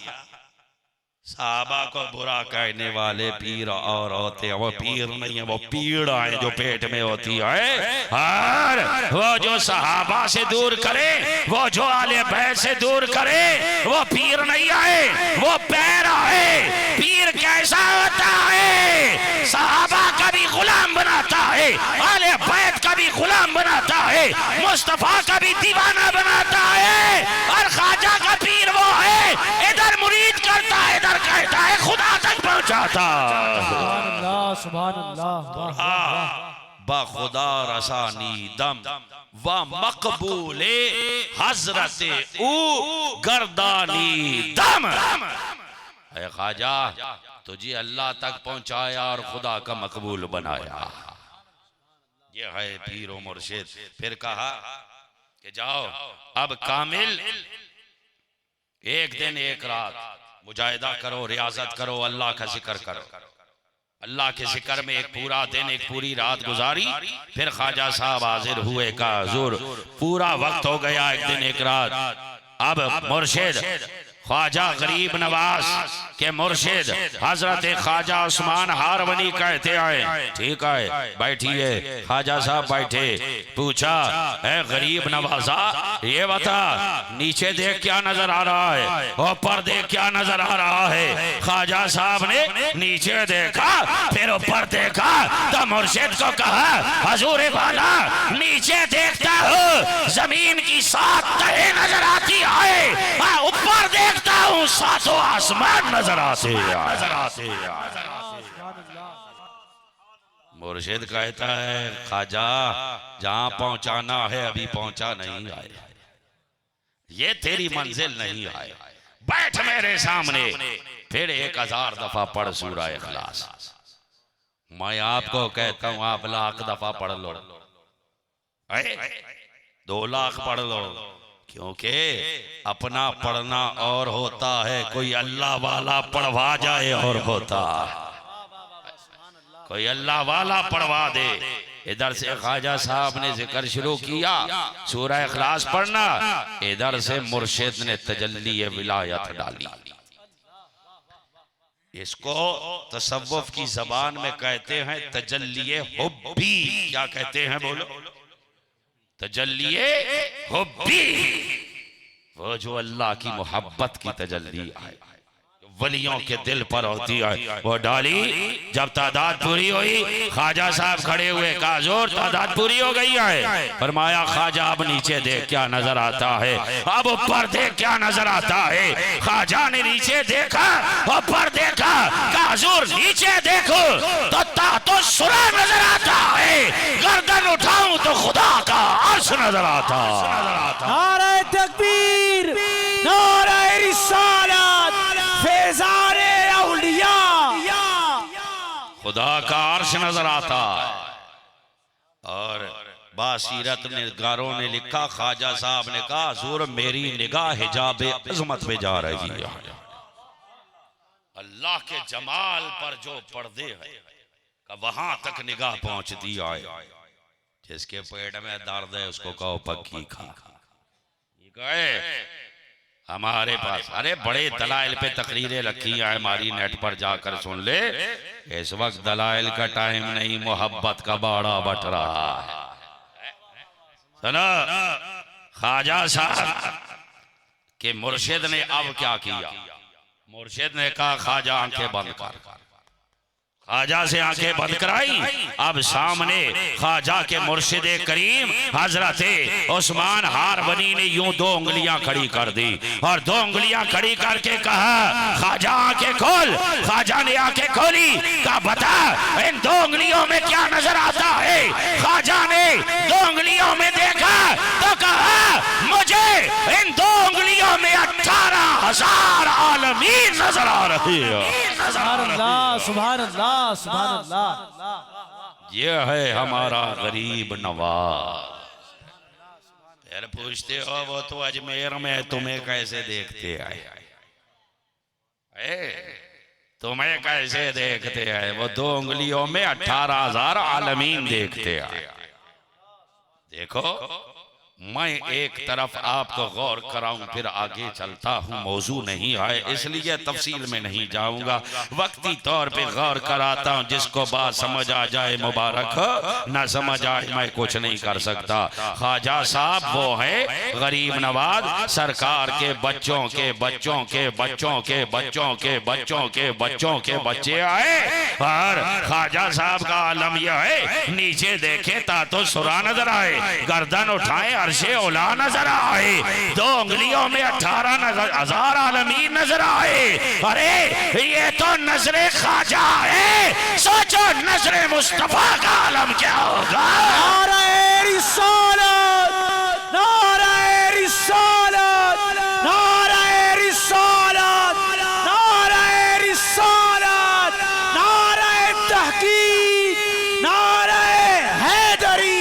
साहबा को बुरा कहने वाले पीर और होते हैं, वो पीर नहीं है, वो पीड़ा है जो पेट में होती है। और वो जो सहाबा से दूर करे, वो जो आले बैत से दूर करे, वो पीर नहीं है, वो पैरा है। पीर कैसा होता है? सहाबा का भी गुलाम बनाता है, आले बैत का भी गुलाम बनाता है, मुस्तफा का भी दीवाना बनाता है। और ख्वाजा का पीर वो है, इधर मुरीद करता है, इधर कहता है, खुदा तक पहुंचाता। सुभान अल्लाह। बखुदा रसानी दम व मकबूले हजरत ऊ गर्दानी दम। ख्वाजा तुझे अल्लाह तक पहुंचाया और खुदा का मकबूल बनाया। ये है पीर व मुर्शिद। फिर कहा कि जाओ अब कामिल एक दिन एक रात मुजाहिदा करो, रियाजत करो, अल्लाह का जिक्र करो। अल्लाह के जिक्र में एक पूरा दिन, एक पूरी रात गुजारी। फिर ख्वाजा साहब हाजिर हुए का हुजूर पूरा वक्त हो गया, एक दिन एक रात। अब मुर्शिद ख्वाजा गरीब नवाज के मुर्शिद हजरत ख्वाजा उस्मान हारवनी कहते आए, ठीक है बैठिए। ख्वाजा साहब बैठे, पूछा, ए गरीब नवाजा ये बता, नीचे देख क्या नजर आ रहा है, ऊपर देख क्या नजर आ रहा है। ख्वाजा साहब ने नीचे देखा, फिर ऊपर देखा, तो मुर्शिद को कहा, हजूर वाला नीचे देखता हूँ जमीन की 7 तहें नजर आती है, ऊपर देखता हूँ 7 आसमान नजर आते। मुर्शिद कहता है, ख्वाजा जहां पहुंचाना है अभी पहुंचा नहीं आए, ये तेरी मंजिल नहीं आए, बैठ मेरे सामने। फिर 1000 दफा पढ़ सूरह इखलास। मैं आपको कहता हूं आप 1,00,000 दफा पढ़ लो, 2 लाख पढ़ लो, क्योंकि अपना पढ़ना और होता है, कोई अल्लाह वाला पढ़वा जाए और होता, कोई अल्लाह वाला पढ़वा दे। इधर से ख्वाजा साहब ने जिक्र शुरू किया, सूरह इखलास पढ़ना, इधर से मुर्शिद ने तजल्ली विलायत डाली। इसको तसव्वुफ की जबान में कहते हैं तजल्ली हुब्बी। क्या कहते हैं बोलो? तजल्ली हुब्बी, वो जो अल्लाह की मोहब्बत की तजल्ली है, वलियों के दिल पर होती है, वो डाली। जब तादाद पूरी हुई, ख्वाजा साहब खड़े हुए, कहा जोर तादाद पूरी हो गई है। फरमाया, ख्वाजा अब नीचे देख क्या नजर आता है, अब ऊपर देख क्या नजर आता है। ख्वाजा ने नीचे देखा, ऊपर देखा, कहा हुजूर नीचे देखो तो तातो सुरा नजर आता है, गर्दन उठाऊं तो खुदा का अर्श नजर आता। नारे तकबीर, नारे रिसालत, फेज़ाने औलिया, खुदा का अर्श नजर आता। और बासीरत निगारों ने लिखा, ख्वाजा साहब ने कहा, हुजूर मेरी निगाह हिजाब अज़मत पे जा रही है, अल्लाह के जमाल पर जो पर्दे हैं वहां तक निगाह पहुंचती है। जिसके पेट में दर्द है उसको कहो पक्की खा। हमारे पास अरे बड़े दलाइल पे तकरीरें रखी है हमारी, नेट पर जाकर सुन ले। इस वक्त दलाइल का टाइम नहीं, मोहब्बत का बाड़ा बट रहा है। सुनो, ख्वाजा साहब के मुर्शिद ने अब क्या किया? मुर्शिद ने कहा, ख्वाजा आंखें बंद कर। ख्वाजा से आंखें बंद कराई। अब सामने ख्वाजा के मुर्शिद करीम हजरत उस्मान हारवनी ने यूं 2 उंगलियां खड़ी कर दी और 2 उंगलियां खड़ी करके कहा, ख्वाजा आंखें खोल। ख्वाजा ने आंखें खोली, कहा बता इन 2 उंगलियों में क्या नजर आता है। ख्वाजा ने 2 उंगलियों में देखा तो कहा, मुझे इन 2 उंगलियों में 18 हजार आलमीन नजर आ रही है। सुभान अल्लाह, सुभान अल्लाह, सुभान अल्लाह। ये है हमारा गरीब नवाज। फिर पूछते हो वो तो अजमेर में तुम्हें कैसे देखते आए, तुम्हें कैसे देखते हैं? वो 2 उंगलियों में 18,000 आलमीन देखते हैं। देखो मैं एक तरफ आपको गौर कराऊं फिर आगे चलता हूं। मौजू नहीं है इसलिए तफसील में नहीं जाऊंगा, वक्ती तौर पे गौर कराता हूं। जिसको बात समझ आ जाए मुबारक, ना समझ आए मैं कुछ नहीं कर सकता। ख्वाजा साहब वो है गरीब नवाज, सरकार के बच्चों के बच्चों के बच्चों के बच्चों के बच्चों के बच्चों के बच्चे आए। और ख्वाजा साहब का आलम यह है, नीचे देखे तो सुरा नजर आए, गर्दन उठाए अर्शे औला नजर आए, 2 उंगलियों में 18,000 आलमीन नजर आए। अरे ये तो नजरे ख्वाजा है, सोचो नजरे मुस्तफा का आलम क्या होगा। नारे रिसालत, नारे रिसालत, नारे रिसालत, नारे रिसालत, नारे तहकीक, नारे हैदरी,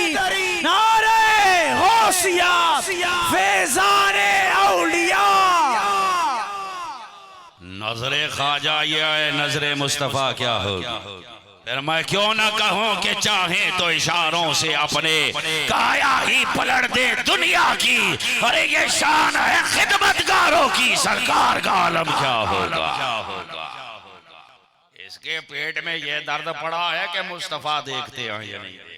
नारे गौसिया, फैजाने औलिया। नजरे ख्वाजा ये है, नजरे मुस्तफा क्या होगी। फिर मैं क्यों ना कहूं कि चाहे तो इशारों से अपने काया ही पलट दे दुनिया की। अरे ये शान है खिदमतगारों की, सरकार का आलम क्या होगा। इसके पेट में ये दर्द पड़ा है कि मुस्तफा देखते हैं या नहीं देखते।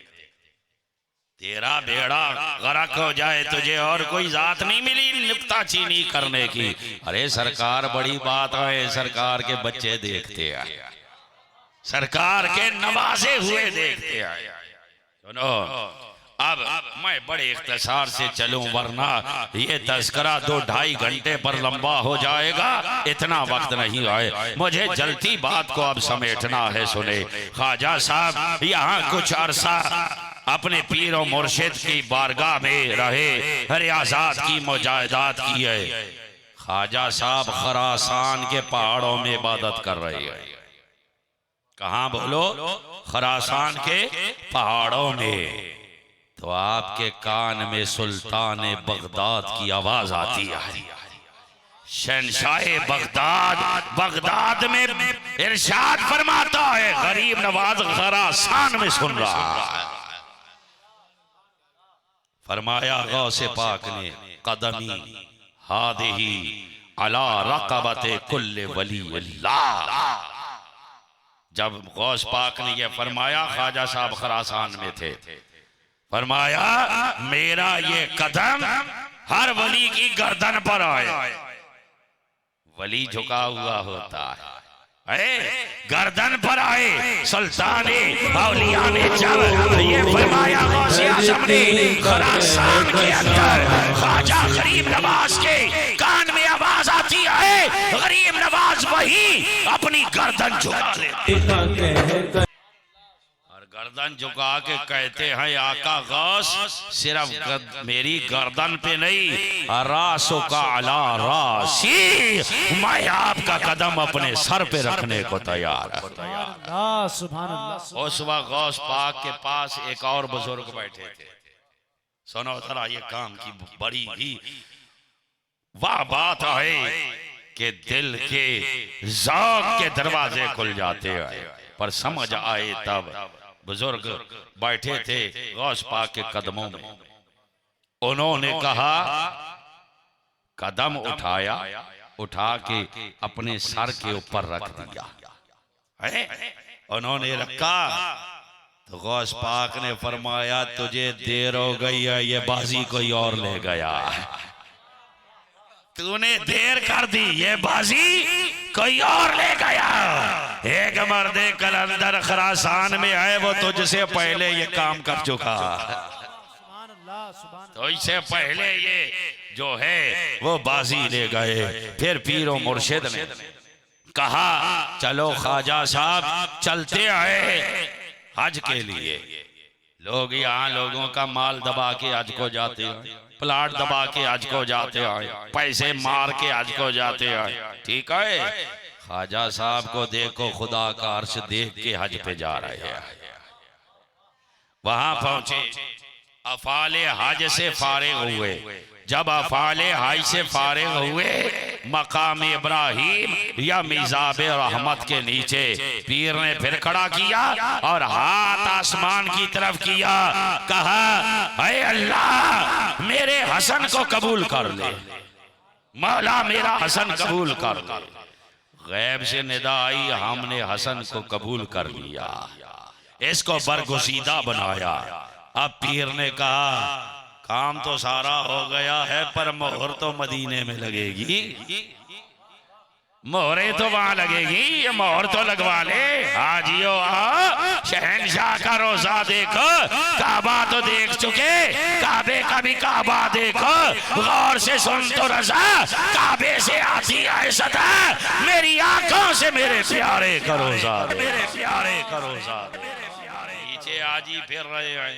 तेरा बेड़ा गरक हो जाए तुझे और कोई जात नहीं मिली नुक्ता चीनी करने की। अरे सरकार बड़ी बात है, सरकार के बच्चे देखते हैं, सरकार के नवाजे हुए देखते हैं। सुनो अब मैं बड़े इख्तिसार से चलूं वरना ये तज़किरा 2-2.5 घंटे पर लंबा हो जाएगा, इतना वक्त नहीं है। मुझे जल्दी बात को अब समेटना है। सुने ख्वाजा साहब यहाँ कुछ अरसा अपने पीर और मुर्शिद की बारगाह में रहे, हर आजाद की मुजाहिदात की है। ख्वाजा साहब खरासान के पहाड़ों में इबादत कर रहे हैं। कहाँ बोलो? खरासान के पहाड़ों में। तो आपके कान में सुल्तान बगदाद की आवाज आती है, शहंशाह बगदाद बगदाद में इरशाद फरमाता है, गरीब नवाज खरासान में सुन रहा है। फरमाया गौसे पाक ने, कदमी हादिही अला रक़बते कुल्ले वली अल्लाह। जब गौस पाक ने यह फरमाया, ख्वाजा साहब खरासान में थे, फरमाया मेरा ये कदम हर वली की गर्दन पर आए। वली झुका हुआ होता है, गर्दन पर आए। सुल्ताने औलिया ने जब ये फरमाया, गौसे आज़म ने खरासान के अंदर ख्वाजा गरीब नवाज के कान में आवाज आती है, गरीब नवाज वही अपनी गर्दन झुका लेते, गर्दन झुका के कहते हैं, आका गौस सिर्फ मेरी गर्दन पे नहीं, रासों का अला रासी, मैं आपका कदम अपने सर पे रखने को तैयार है। सुभान अल्लाह। उस वक्त गौस पाक के पास एक और बुजुर्ग बैठे थे। सुनो जरा, ये काम की बड़ी ही वाह बात है कि दिल के ज़ौक़ के दरवाजे खुल जाते हैं। पर समझ आए तब बुजुर्ग बैठे थे गौस पाक के कदमों में। उन्होंने कहा, कदम उठाया, उठा के अपने सर के ऊपर रख दिया है। उन्होंने रखा तो गौस पाक ने फरमाया, तुझे देर हो गई है, ये बाजी कोई और ले गया। तूने देर कर दी, ये बाजी कोई और ले गया। एक मर्दे कलंदर खरासान में है, वो तुझसे पहले ये काम कर चुका, तो इससे पहले ये जो है वो बाजी ले गए। फिर पीर और मुर्शिद ने कहा, चलो ख्वाजा साहब चलते आए हज के लिए। लोग यहाँ लोगों का माल दबा के हज को जाते हैं। प्लाट दबा के हज को जाते आए, पैसे मार के हज को जाते आए, ठीक है। ख्वाजा साहब को देखो, खुदा का अर्श देख के हज पे जा रहे हैं। वहां पहुंचे, अफाले हज से फारिग हुए। जब अफाले हज से फारिग हुए, मकाम इब्राहिम या मिज़ाब रहमत के नीचे पीर ने फिर खड़ा किया और हाथ आसमान की तरफ किया, कहा ऐ अल्लाह मेरे हसन को कबूल कर ले, मौला मेरा हसन कबूल कर ले। गैब से निदा आई, हमने हसन को कबूल कर लिया, इसको बरगुसीदा बनाया। अब पीर ने कहा काम तो सारा हो गया है, पर मोहर तो मदीने में लगेगी, मोहरे तो वहां लगेगी, ये मोहर तो लगवा ले। हाजियो आओ, शहंशाह का रोजा देखो, काबा तो देख चुके, काबे का भी काबा देखो, गौर से सुन तो रजा, काबे से आती है सदा, मेरी आंखों से मेरे प्यारे का रोजा, मेरे प्यारे का रोजा। नीचे आजी फिर रहे हैं,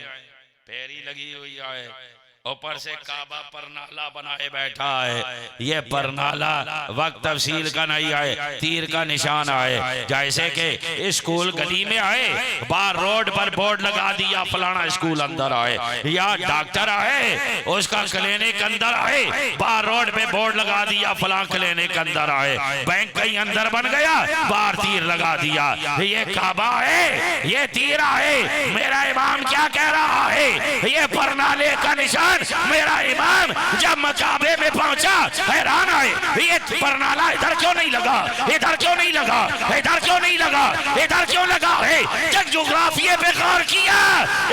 फेरी लगी हुई है, ऊपर से काबा परनाला बनाए बैठा है। ये परनाला वक्त तफसील का नहीं है, तीर का निशान है। जैसे कि स्कूल गली में आए, बाहर रोड पर बोर्ड लगा दिया फलाना स्कूल अंदर आए, या डॉक्टर आए उसका क्लिनिक अंदर आए, बाहर रोड पे बोर्ड लगा दिया फलां क्लिनिक अंदर आए। बैंक कहीं अंदर बन गया, बाहर तीर लगा दिया। ये काबा है, ये तीर है। मेरा इमाम क्या कह रहा है, ये परनाले का निशान। मेरा इमाम जब मकाबे में पहुंचा हैरान आए, ये परनाला इधर क्यों नहीं लगा, इधर क्यों नहीं लगा, इधर क्यों नहीं लगा, इधर क्यों लगा है। जब जुग्राफिये पे गौर किया,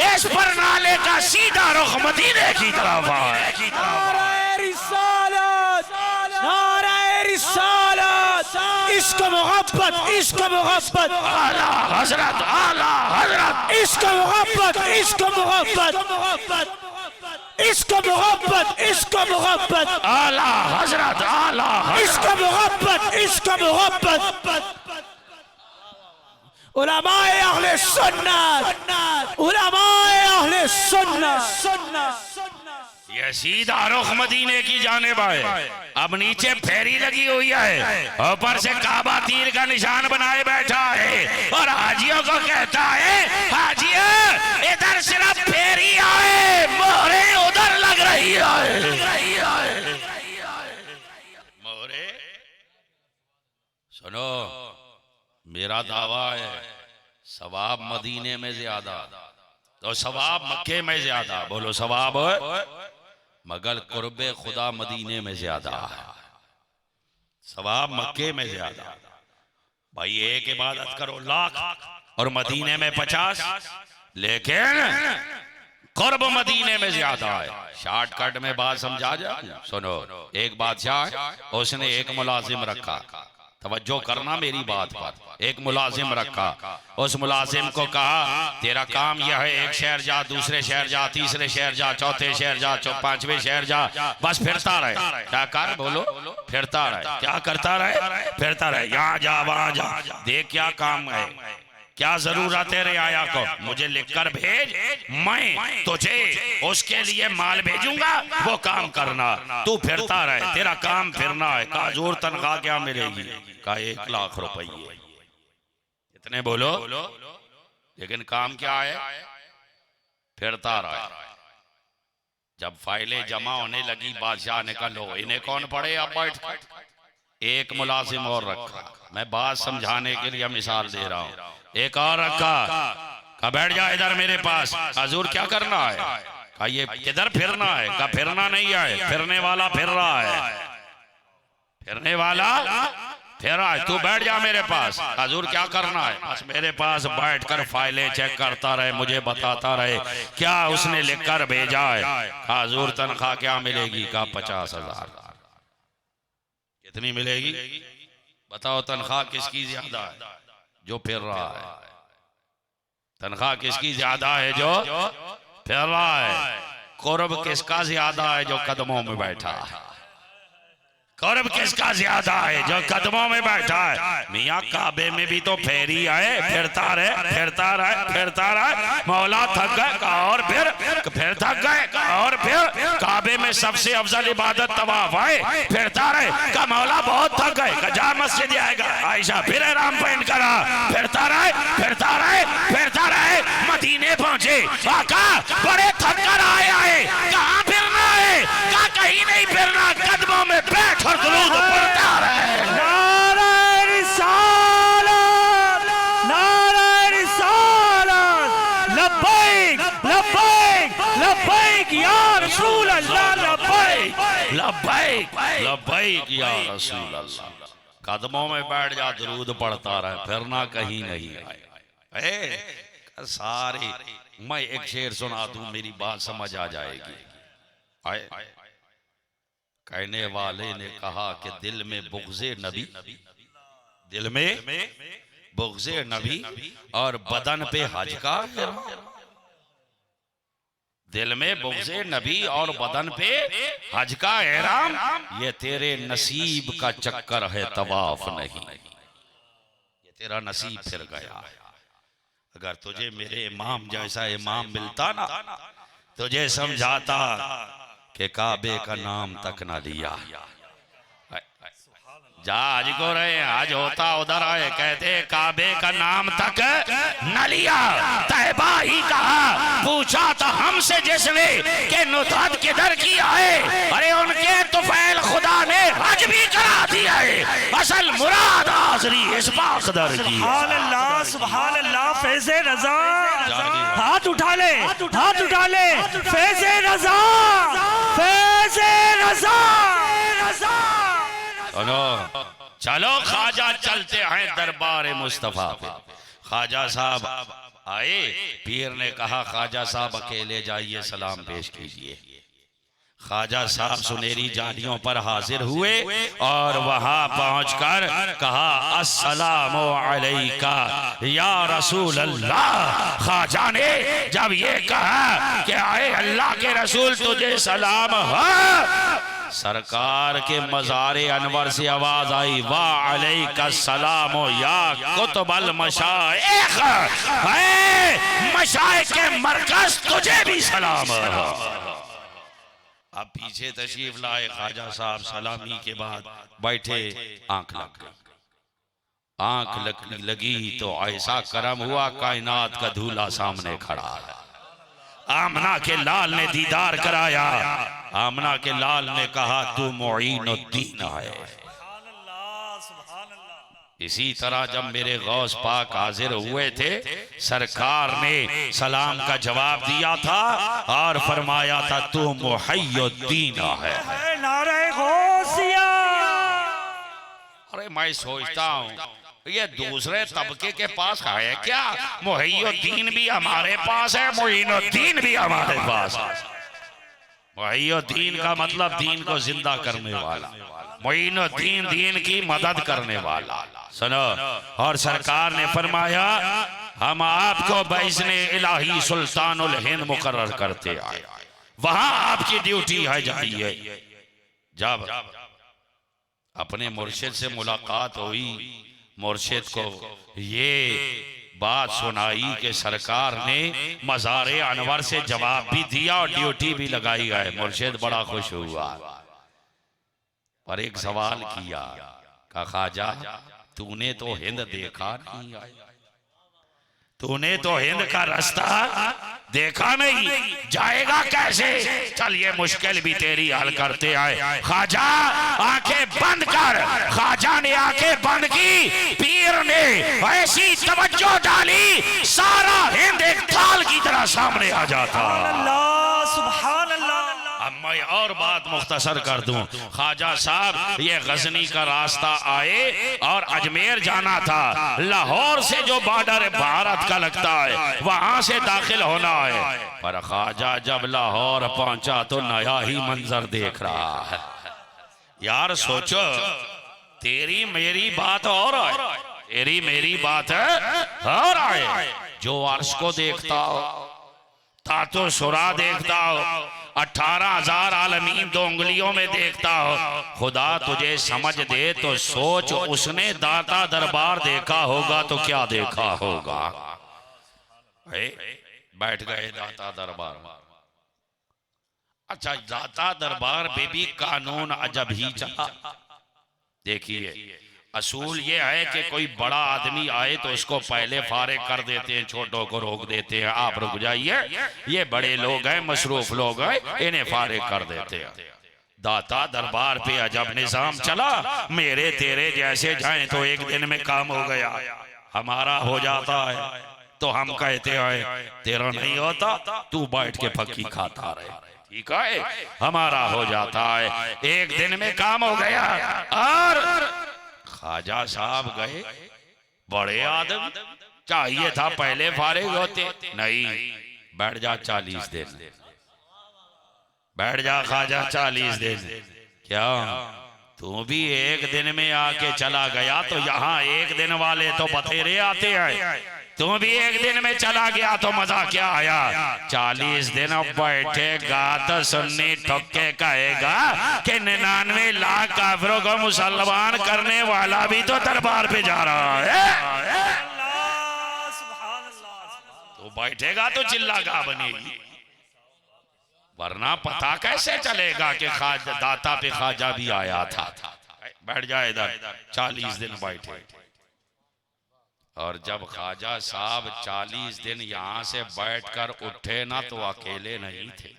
इस परनाले का सीधा रुख मदीने की तरफ है। इश्क मोहब्बत, इश्क मोहब्बत, आला हजरत, आला हजरत, इश्क मोहब्बत, इश्क मोहब्बत, इश्क मोहब्बत, इश्क मोहब्बत, आला हजरत, आला इश्क मोहब्बत, इश्क मोहब्बत। उलमाए अहले सुन्नत, उलमाए अहले सुन्नत। ये सीधा रुख मदीने की जानिब है। अब नीचे फेरी लगी हुई है, ऊपर से काबा तीर का निशान बनाए बैठा है, और हाजियों को कहता है हाजियों इधर सिर्फ फेरी आए, मोहरे उधर लग रही है। मोहरे सुनो, मेरा दावा है सवाब मदीने में ज्यादा, तो सवाब मक्के में ज्यादा। बोलो सवाब मगर कुर्बे खुदा मदीने में ज्यादा है, सवाब मक्के में ज्यादा। भाई एक इबादत करो लाख और मदीने में 50, लेकिन कुर्ब मदीने में ज्यादा है। शॉर्टकट में बात समझा जाए, सुनो। एक बादशाह, उसने एक मुलाजिम रखा, तवज्जो करना मेरी बात पर। एक मुलाजिम रखा, उस मुलाजिम को कहा तेरा काम यह है, एक शहर जा, दूसरे शहर जा, तीसरे शहर जा, चौथे शहर जा, पांचवें शहर जा, बस फिरता रहे। क्या कर, बोलो, फिरता रहे। क्या करता रहे, फिरता रहे, यहाँ जा वहां जा, देख क्या काम है, क्या जरूरत है रियाया को, मुझे लिखकर भेज, मैं तुझे उसके लिए माल भेजूंगा, वो काम करना, तू फिरता रहे, तेरा काम फिरना है। कहा जोर तनख्वाह क्या मिलेगी, कहा 1 लाख रुपये। इतने बोलो, लेकिन काम क्या है, फिरता रहा। जब फाइलें जमा होने लगी, बादशाह ने कहा लो इन्हें कौन पढ़े, अब बैठ। एक मुलाजिम और रखा, मैं बात समझाने के लिए मिसाल दे रहा हूँ। एक और रखा, कहा बैठ जा इधर मेरे पास। हुजूर क्या करना है, कहा ये किधर फिरना है, कहा फिरना नहीं है, फिरने वाला फिर रहा है, फिरने वाला फिर रहा है, तू बैठ जा मेरे पास। हुजूर क्या करना है, बस मेरे पास बैठकर फाइलें चेक करता रहे, मुझे बताता रहे क्या उसने लिखकर भेजा है। हुजूर तनख्वाह क्या मिलेगी, कहा 50,000। कितनी मिलेगी बताओ, तनख्वाह किसकी ज्यादा है, जो फिर रहा है। तनख्वाह किसकी ज्यादा है, जो फिर रहा है। कुर्ब किसका ज्यादा है, जो कदमों में बैठा है। कुर्ब किसका ज्यादा है, जो कदमों में बैठा है। मियाँ काबे में भी तो फेरी आए, फिरता रहे, फिरता रहे, फिरता रहे, मौला थक गए, और फिर थक गए, और फिर काबे में सबसे अफजल इबादत तवाफ है, फिरता रहे। का मौला बहुत थक गए, का जा मस्जिद आएगा। आयशा फिर एहराम पहन करा, फिरता रहे फिरता रहे फिरता रहे, मदीने पहुंचे। आका बड़े थक कर आए, कहाँ फिरना है? का कहीं नहीं फिरना, कदमों में बैठ और दुरूद पढ़ता रहे। नारे रिसालत, नारे रिसालत, लब्बैक लब्बैक लब्बैक या रसूल अल्लाह, लब्बैक लब्बैक लब्बैक या रसूल अल्लाह। कदमों में बैठ जा, दुरूद पढ़ता रहे, फिरना कहीं नहीं आए। सारे मैं एक शेर सुना दूं, मेरी बात समझ आ जाएगी। आए कहने वाले ने कहा कि दिल में बुग़्ज़े नबी, दिल में बुग़्ज़े नबी और बदन पे हज का, दिल में बुग़्ज़े नबी और बदन पे हज का एहराम, ये तेरे नसीब का चक्कर है, तवाफ नहीं। ये तेरा नसीब फिर गया। अगर तुझे मेरे इमाम जैसा इमाम मिलता ना, तुझे समझाता कि काबे का नाम तक ना लिया। जा आज को रहे, आज होता उधर आए, कहते काबे का नाम तक न लिया। तैबा ही कहा, पूछा तो हमसे जिसने कि नुदरत किधर की आए, अरे उनके तुफैल खुदा ने हज भी करा दिया है। असल मुराद हाज़री इस बाक़दर की। सुभान अल्लाह, सुभान अल्लाह। फैज़े रज़ा, हाथ उठा ले, हाथ उठा ले। फैज़े रज़ा, फैज़े रज़ा। सुनो, चलो ख्वाजा चलते हैं दरबार मुस्तफा पे। ख्वाजा साहब आए, पीर ने कहा ख्वाजा साहब अकेले जाइए, सलाम पेश कीजिए। ख्वाजा साहब सुनहरी जालियों पर हाजिर हुए और वहां पहुंचकर कहा अस्सलामु अलैका या रसूल अल्लाह। ख्वाजा ने जब ये कहा कि आए अल्लाह के रसूल, तुझे सलाम है, सरकार के मज़ारे अनवर से आवाज आई, वाह अलैका सलाम या कुतुबल मशाइख, मशाइख के मरकज तुझे भी सलाम है। अब पीछे तशरीफ लाए ख्वाजा साहब, सलामी के बाद बैठे, आंख लग गई। आंख लगी तो ऐसा करम हुआ, कायनात का दूल्हा सामने खड़ा है। आमना के लाल ने दीदार कराया। आमना के लाल ने कहा तू मुईनुद्दीन है। इसी तरह जब मेरे गौस पाक हाजिर हुए थे, सरकार ने सलाम का जवाब दिया था और फरमाया था तू मुहय्युद्दीन है। नारे गौसिया। अरे मैं सोचता हूँ ये दूसरे तबके के पास है क्या? मुहय्युद्दीन भी हमारे पास है, मुईनुद्दीन भी हमारे पास है। मुहय्युद्दीन का मतलब दीन को जिंदा करने वाला, मुईनुद्दीन दीन की मदद करने वाला। सुनो, और सरकार ने फरमाया हम आपको बैज़ने इलाही सुल्तानुल हिंद मुकर्रर करते आए, वहां आपकी ड्यूटी है। जाइए। जब अपने मुर्शिद से मुलाकात हुई, मुर्शिद को ये बात सुनाई कि सरकार ने मज़ारे अनवर से जवाब भी दिया और ड्यूटी भी लगाई है। मुर्शिद बड़ा खुश हुआ, पर एक सवाल किया, कहा ख्वाजा तूने तो हिंद देखा नहीं, तूने तो हिंद का रास्ता देखा नहीं, जाएगा कैसे? चल ये मुश्किल भी तेरी हल करते आए। ख्वाजा आंखें बंद कर। ख्वाजा ने आंखें बंद की, पीर ने ऐसी तवज्जो डाली, सारा हिंद एक थाल की तरह सामने आ जाता। सुभान अल्लाह। अब मैं और बात मुख्तसर कर दूं। ख्वाजा साहब ये गजनी का रास्ता आए और अजमेर जाना था। लाहौर से जो बॉर्डर भारत का लगता है वहां से दाखिल होना है, पर ख्वाजा जब लाहौर पहुंचा तो नया ही मंजर देख रहा है। यार सोचो, तेरी मेरी बात और है, तेरी मेरी बात है और आए। जो अर्श को देखता हो, तातो सुरा देखता हो, 18,000 आलमीन 2 उंगलियों में देखता हो, खुदा तुझे समझ दे तो सोच उसने दाता दरबार देखा होगा तो क्या देखा होगा। बैठ गए दाता दरबार, अच्छा, दाता दरबार में भी कानून अजब ही चला। देखिए, असूल ये है कि कोई बड़ा आदमी आए तो उसको पहले फारिग कर देते हैं, छोटों को रोक देते हैं, आप रुक जाइए, ये बड़े लोग हैं, मसरूफ लोग हैं, इन्हें फारिग कर देते हैं। दाता दरबार पे अजब निजाम चला, मेरे तेरे जैसे जाएं तो एक दिन में काम हो गया, हमारा हो जाता है तो हम कहते हैं तेरा नहीं होता, तू बैठ के फक्की खाता रहे, ठीक है, हमारा हो जाता है, एक दिन में काम हो गया। और ख्वाजा साहब गए, बड़े आदमी, चाहिए था पहले फारिग होते, नहीं, बैठ जा 40 दिन, बैठ जा ख्वाजा 40 दिन। क्या तू भी एक दिन में आके चला गया तो यहाँ एक दिन वाले तो बतेरे आते हैं, तू भी एक दिन में चला गया तो मजा क्या आया। 40 दिन बैठेगा तो सुन्नी ठोक के कहेगा कि 99 लाख काफिरों को मुसलमान करने वाला भी तो दरबार पे जा रहा है, तो बैठेगा तो चिल्ला गा बनेगी, वरना पता कैसे चलेगा कि ख्वाजा दाता पे ख्वाजा भी आया था। बैठ जाए इधर, 40 दिन बैठे। और जब ख्वाजा साहब 40 दिन यहां से बैठकर उठे ना तो अकेले नहीं थे,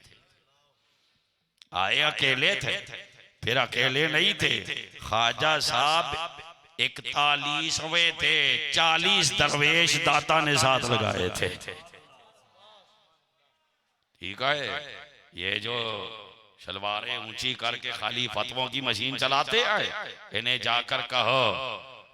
आए अकेले थे, फिर अकेले नहीं थे, ख्वाजा साहब 41वें थे, 40 दरवेश दाता ने साथ लगाए थे, ठीक है। ये जो शलवारें ऊंची करके खाली फतवों की मशीन चलाते हैं, इन्हें जाकर कहो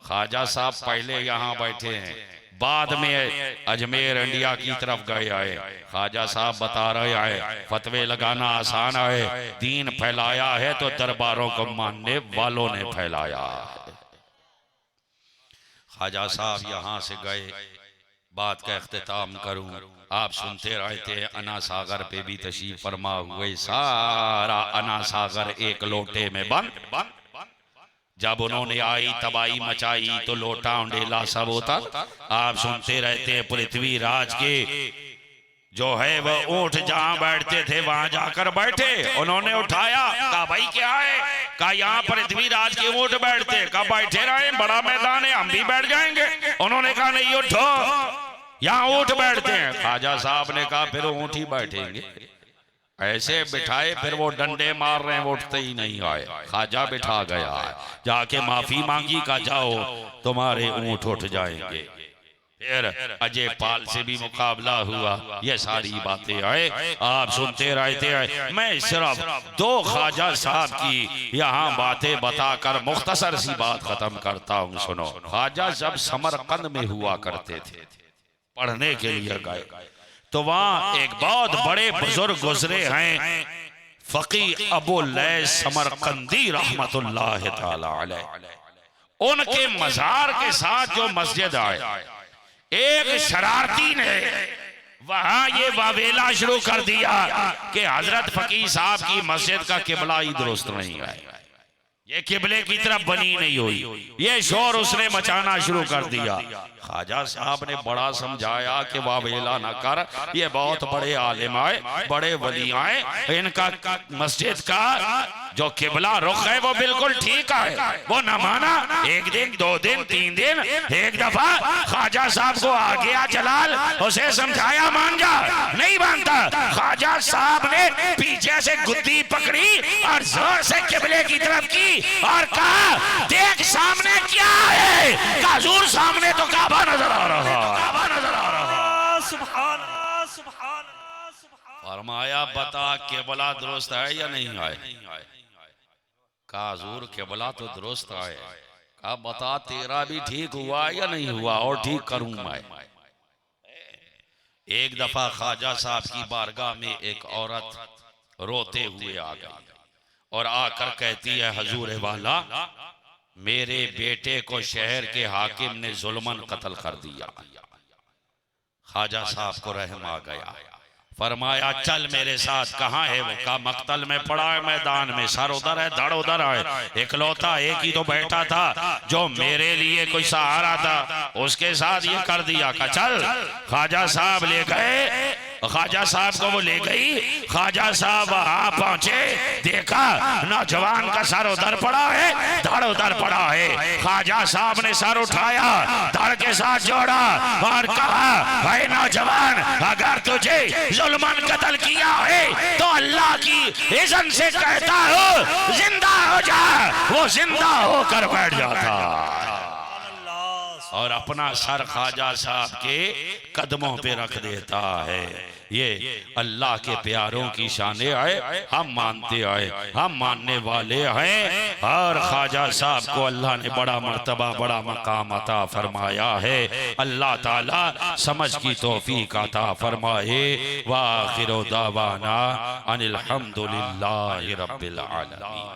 ख्वाजा साहब पहले यहाँ बैठे हैं, बाद में अजमेर इंडिया की तरफ गए आए, ख्वाजा साहब बता रहे आए फतवे लगाना आसान है, दीन फैलाया है तो दरबारों को मानने वालों ने फैलाया है। ख्वाजा साहब यहाँ से गए, बात का इख्तिताम करूं, आप सुनते रहते हैं अना सागर पे भी तशरीफ फरमा हुए, सारा अना सागर एक लोटे में बंद, जब उन्होंने आई तबाही मचाई तो लोटा उंडेला सब होता। आप सुनते रहते हैं पृथ्वीराज के जो है वह ऊंट जहां बैठते थे वहां जाकर बैठे, उन्होंने उठाया, कहा भाई क्या है, कहा यहाँ पृथ्वीराज के ऊंट बैठते, कहा बैठे रहे, बड़ा मैदान है, हम भी बैठ जाएंगे। उन्होंने कहा नहीं उठो, यहाँ ऊंट बैठते हैं। ख्वाजा साहब ने कहा फिर ऊंट ही बैठेंगे, ऐसे बिठाए, फिर वो डंडे मार रहे हैं, वो उठते ही नहीं आए। ख्वाजा बिठा गया, जाके माफी मांगी, का जाओ तुम्हारे ऊंट उठ जाएंगे। फिर अजय पाल से भी मुकाबला हुआ, ये सारी बातें आए, आप सुनते रहते हैं। मैं सिर्फ 2 ख्वाजा साहब की यहाँ बातें बताकर मुख्तसर सी बात खत्म करता हूँ, सुनो। ख्वाजा जब समरकंद में हुआ करते थे, पढ़ने के लिए गए, तो वहां एक बहुत बड़े बुजुर्ग गुजरे हैं, फकी अबू लैस समरकंदी रहमतुल्लाह ताला अलैह। उनके मजार के साथ जो मस्जिद आए, एक शरारती ने वहां ये वावेला शुरू कर दिया कि हजरत फकीर साहब की मस्जिद का किबला ही दुरुस्त नहीं है, ये किबले की तरफ बनी नहीं हुई, ये शोर उसने मचाना शुरू कर दिया। ख्वाजा साहब ने बड़ा समझाया कि वावेला न कर, ये बहुत बड़े आलिम आए, बड़े वली आए, इनका मस्जिद का जो किबला रुख है वो बिल्कुल ठीक है, वो न माना। 1 दिन 2 दिन 3 दिन, एक दफा ख्वाजा साहब को आ गया जलाल, उसे समझाया मान जा, नहीं मानता। ख्वाजा साहब ने पीछे से गुद्दी पकड़ी और जोर से किबले की तरफ की और कहा देख सामने क्या है, काजूर सामने तो काबा नजर आ रहा, काबा नजर आ रहा। सुभान अल्लाह, सुभान अल्लाह, सुभान। फरमाया बता किबला दुरुस्त है या नहीं है, का हुजूर किबला तो दुरुस्त है, का बता तेरा भी ठीक हुआ या नहीं हुआ, और ठीक करूं मैं। एक दफा ख्वाजा साहब की बारगाह में एक औरत रोते हुए आ गई और आकर कहती है हुजूर वाला, मेरे बेटे को शहर के हाकिम ने जुल्मन कत्ल कर दिया। ख्वाजा साहब को रहम आ गया, फरमाया चल मेरे साथ। कहाँ है वो? का मक्तल में पड़ा है मैदान में, सर उधर है धड़ उधर है, इकलौता एक ही तो बैठा था जो मेरे लिए कोई सहारा था, उसके साथ ये कर दिया। का चल। ख्वाजा साहब ले गए ख्वाजा साहब को वो ले गई। ख्वाजा साहब वहां पहुंचे, देखा नौजवान का सर उधर पड़ा है, धड़ उधर पड़ा है। ख्वाजा साहब ने सर उठाया, धड़ के साथ जोड़ा और कहा, भाई नौजवान, अगर तुझे जुल्मन कत्ल किया है तो अल्लाह की इज़्ज़त से कहता हो जिंदा हो जा। वो जिंदा होकर बैठ जाता और अपना सर ख्वाजा साहब के कदमों पे रख देता है। ये अल्लाह के प्यारों की शाने आए, हम मानते आए, हम मानने वाले हैं। और ख्वाजा साहब को अल्लाह ने बड़ा मर्तबा, बड़ा मकाम अता फरमाया है। अल्लाह ताला समझ की तौफीक अता फरमाए। व आखिरु दावाना अनिल हम्दुलिल्लाहि रब्बिल आलमीन।